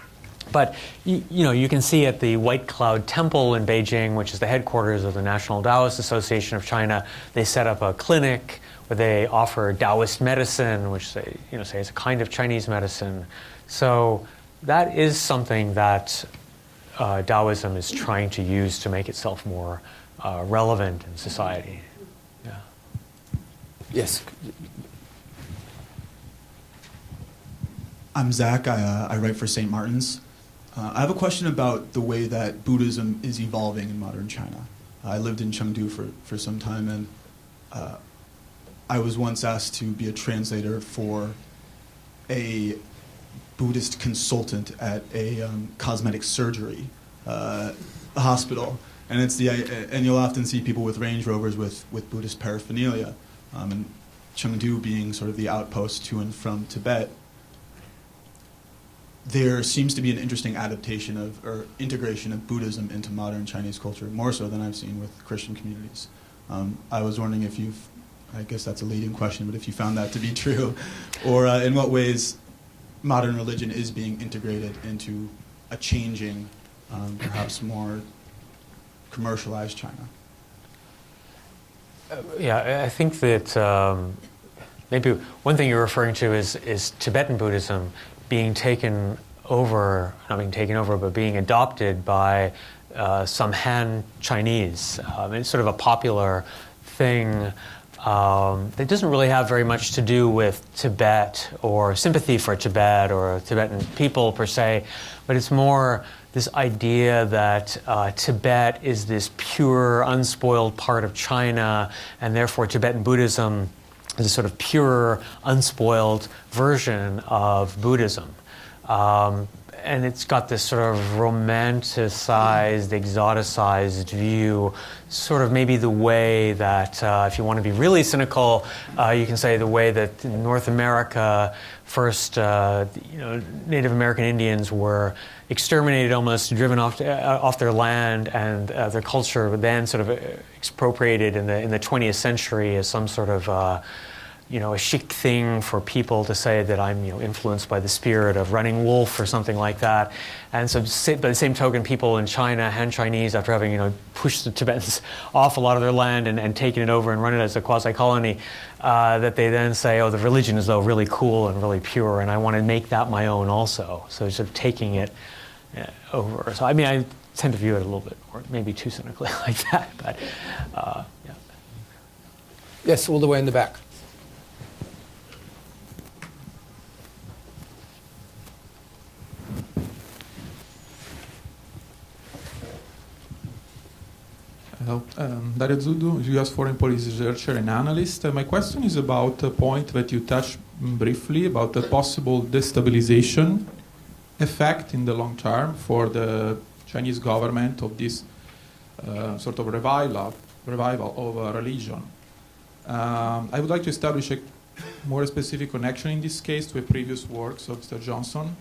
But you can see at the White Cloud Temple in Beijing, which is the headquarters of the National Taoist Association of China, they set up a clinic where they offer Taoist medicine, which say is a kind of Chinese medicine. So that is something that Taoism is trying to use to make itself more relevant in society. Yeah. Yes. I'm Zach. I write for St. Martin's. I have a question about the way that Buddhism is evolving in modern China. I lived in Chengdu for some time, and I was once asked to be a translator for a Buddhist consultant at a cosmetic surgery hospital, and and you'll often see people with Range Rovers with Buddhist paraphernalia. and Chengdu being sort of the outpost to and from Tibet, there seems to be an interesting adaptation of, or integration of Buddhism into modern Chinese culture, more so than I've seen with Christian communities. I was wondering if you've, I guess that's a leading question, but if you found that to be true, or in what ways modern religion is being integrated into a changing, perhaps more commercialized China. Yeah, I think that maybe one thing you're referring to is Tibetan Buddhism being taken over, not being taken over, but being adopted by some Han Chinese. It's sort of a popular thing that doesn't really have very much to do with Tibet or sympathy for Tibet or Tibetan people per se, but it's more this idea that Tibet is this pure, unspoiled part of China, and therefore Tibetan Buddhism is a sort of pure, unspoiled version of Buddhism. And it's got this sort of romanticized, exoticized view, sort of maybe the way that, if you want to be really cynical, you can say the way that in North America, first, Native American Indians were exterminated, almost driven off their land, and their culture then sort of expropriated in the 20th century as some sort of a chic thing for people to say that I'm, influenced by the spirit of running wolf or something like that. And so, by the same token, people in China, Han Chinese, after having, pushed the Tibetans off a lot of their land and taken it over and run it as a quasi-colony, that they then say, oh, the religion is, though, really cool and really pure, and I want to make that my own also. So sort of taking it over. So, I mean, I tend to view it a little bit more, maybe too cynically like that, but, yeah. Yes, all the way in the back. Hello, Dario Zuddu, U.S. Foreign Policy Researcher and Analyst. My question is about a point that you touched briefly about the possible destabilization effect in the long term for the Chinese government of this sort of revival of religion. I would like to establish a more specific connection in this case to a previous works of Mr. Johnson,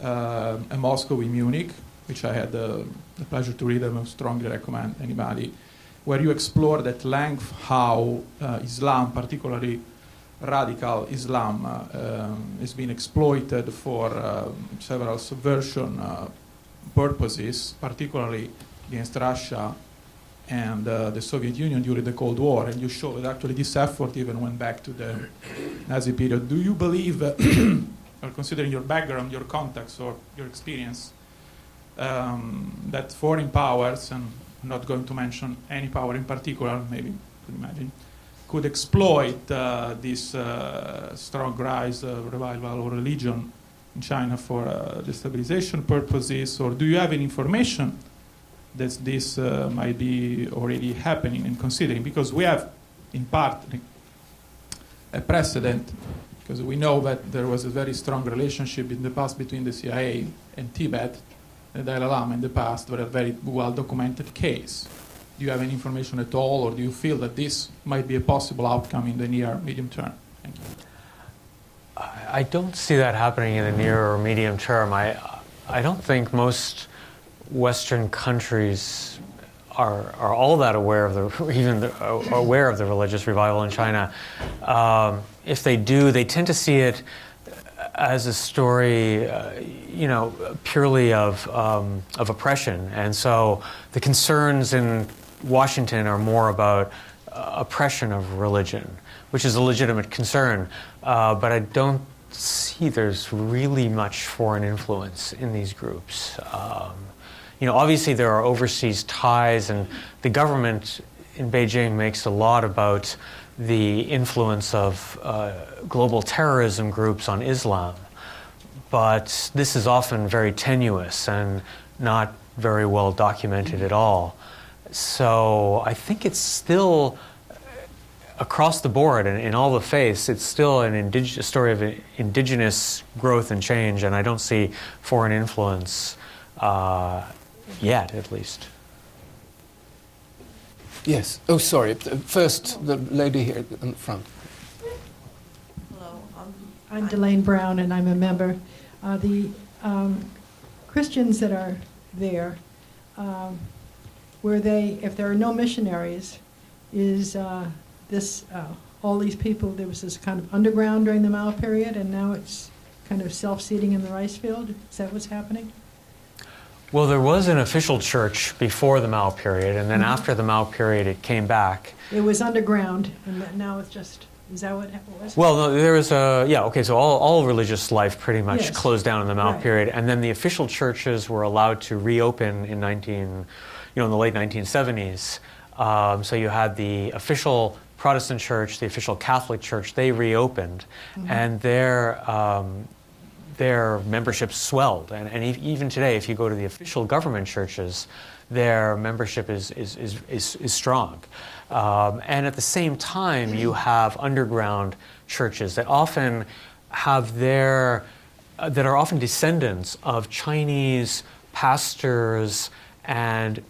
A Moscow in Munich, which I had the pleasure to read and I strongly recommend anybody, where you explore at length how Islam, particularly radical Islam, has been exploited for several subversion purposes, particularly against Russia and the Soviet Union during the Cold War. And you show that actually this effort even went back to the Nazi period. Do you believe, or considering your background, your context, or your experience, that foreign powers, and I'm not going to mention any power in particular, maybe you could imagine, could exploit this strong rise of revival of religion in China for destabilization purposes? Or do you have any information that this might be already happening and considering? Because we have, in part, a precedent, because we know that there was a very strong relationship in the past between the CIA and Tibet. The Dalai Lama in the past were a very well-documented case. Do you have any information at all, or do you feel that this might be a possible outcome in the near, medium term? Thank you. I don't see that happening in the near or medium term. I don't think most Western countries are all that aware of aware of the religious revival in China. If they do, they tend to see it as a story, purely of oppression, and so the concerns in Washington are more about oppression of religion, which is a legitimate concern. But I don't see there's really much foreign influence in these groups. Obviously there are overseas ties, and the government in Beijing makes a lot about the influence of global terrorism groups on Islam. But this is often very tenuous and not very well documented at all. So I think it's still, across the board and in all the face, it's still a story of indigenous growth and change, and I don't see foreign influence yet, at least. Yes. Oh, sorry. First, the lady here in the front. Hello. I'm Delane Brown, and I'm a member. The Christians that are there, if there are no missionaries, is this all these people? There was this kind of underground during the Mao period, and now it's kind of self-seeding in the rice field. Is that what's happening? Well, there was an official church before the Mao period, and then after the Mao period, it came back. It was underground, and now it's just, is that what it was? Well, no, there was so all religious life pretty much closed down in the Mao period, and then the official churches were allowed to reopen in in the late 1970s. So you had the official Protestant church, the official Catholic church, they reopened, and their membership swelled, and even today, if you go to the official government churches, their membership is strong. And at the same time, you have underground churches that often have that are often descendants of Chinese pastors and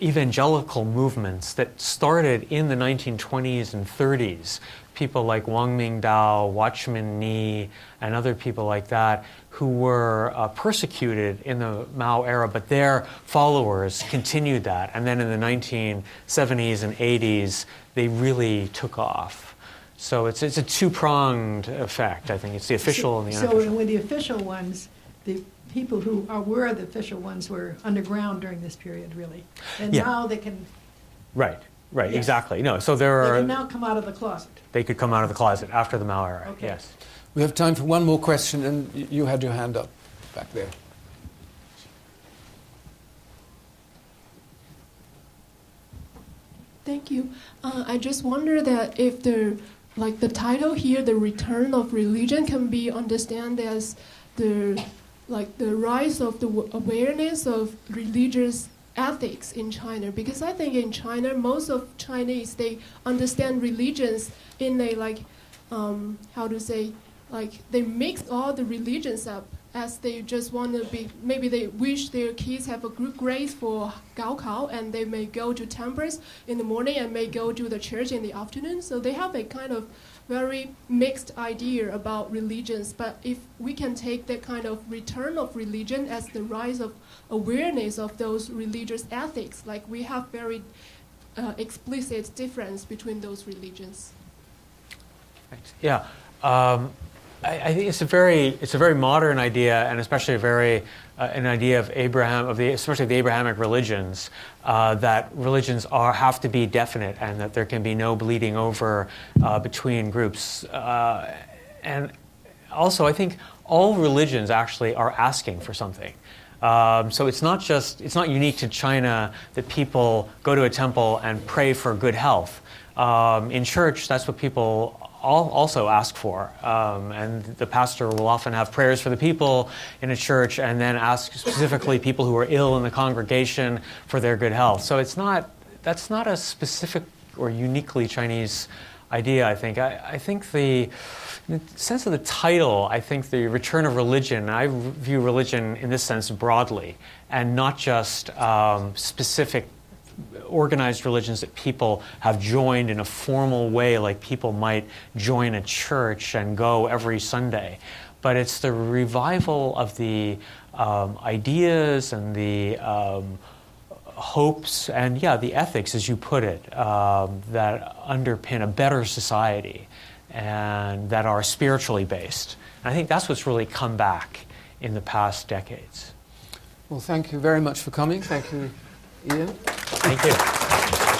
evangelical movements that started in the 1920s and 30s. People like Wang Mingdao, Watchman Nee, and other people like that who were persecuted in the Mao era, but their followers continued that. And then in the 1970s and 80s, they really took off. So it's a two-pronged effect, I think. It's the official and the unofficial. So with the official ones, the people who were the official ones were underground during this period, really. And now they can... Right, yes. exactly. No, so They can now come out of the closet. They could come out of the closet after the Mao era, Okay. yes. We have time for one more question, and you had your hand up back there. Thank you. I just wonder that if the title here, "The Return of Religion," can be understood as the rise of the awareness of religious ethics in China, because I think in China most of Chinese, they understand religions in a they mix all the religions up as they just want to be, maybe they wish their kids have a good grades for Gaokao, and they may go to temples in the morning and may go to the church in the afternoon. So they have a kind of very mixed idea about religions. But if we can take that kind of return of religion as the rise of awareness of those religious ethics, like we have very explicit difference between those religions. Thanks. Yeah. I think it's a very modern idea, and especially an idea of especially the Abrahamic religions, that religions have to be definite, and that there can be no bleeding over between groups. And also, I think all religions actually are asking for something. So it's not unique to China that people go to a temple and pray for good health. In church, that's what people also ask for, and the pastor will often have prayers for the people in a church and then ask specifically people who are ill in the congregation for their good health. So that's not a specific or uniquely Chinese idea, I think. I think in the sense of the title, I think the return of religion, I view religion in this sense broadly, and not just specific organized religions that people have joined in a formal way, like people might join a church and go every Sunday. But it's the revival of the ideas and the hopes and, the ethics, as you put it, that underpin a better society and that are spiritually based. And I think that's what's really come back in the past decades. Well, thank you very much for coming. Thank you, Ian. Thank you.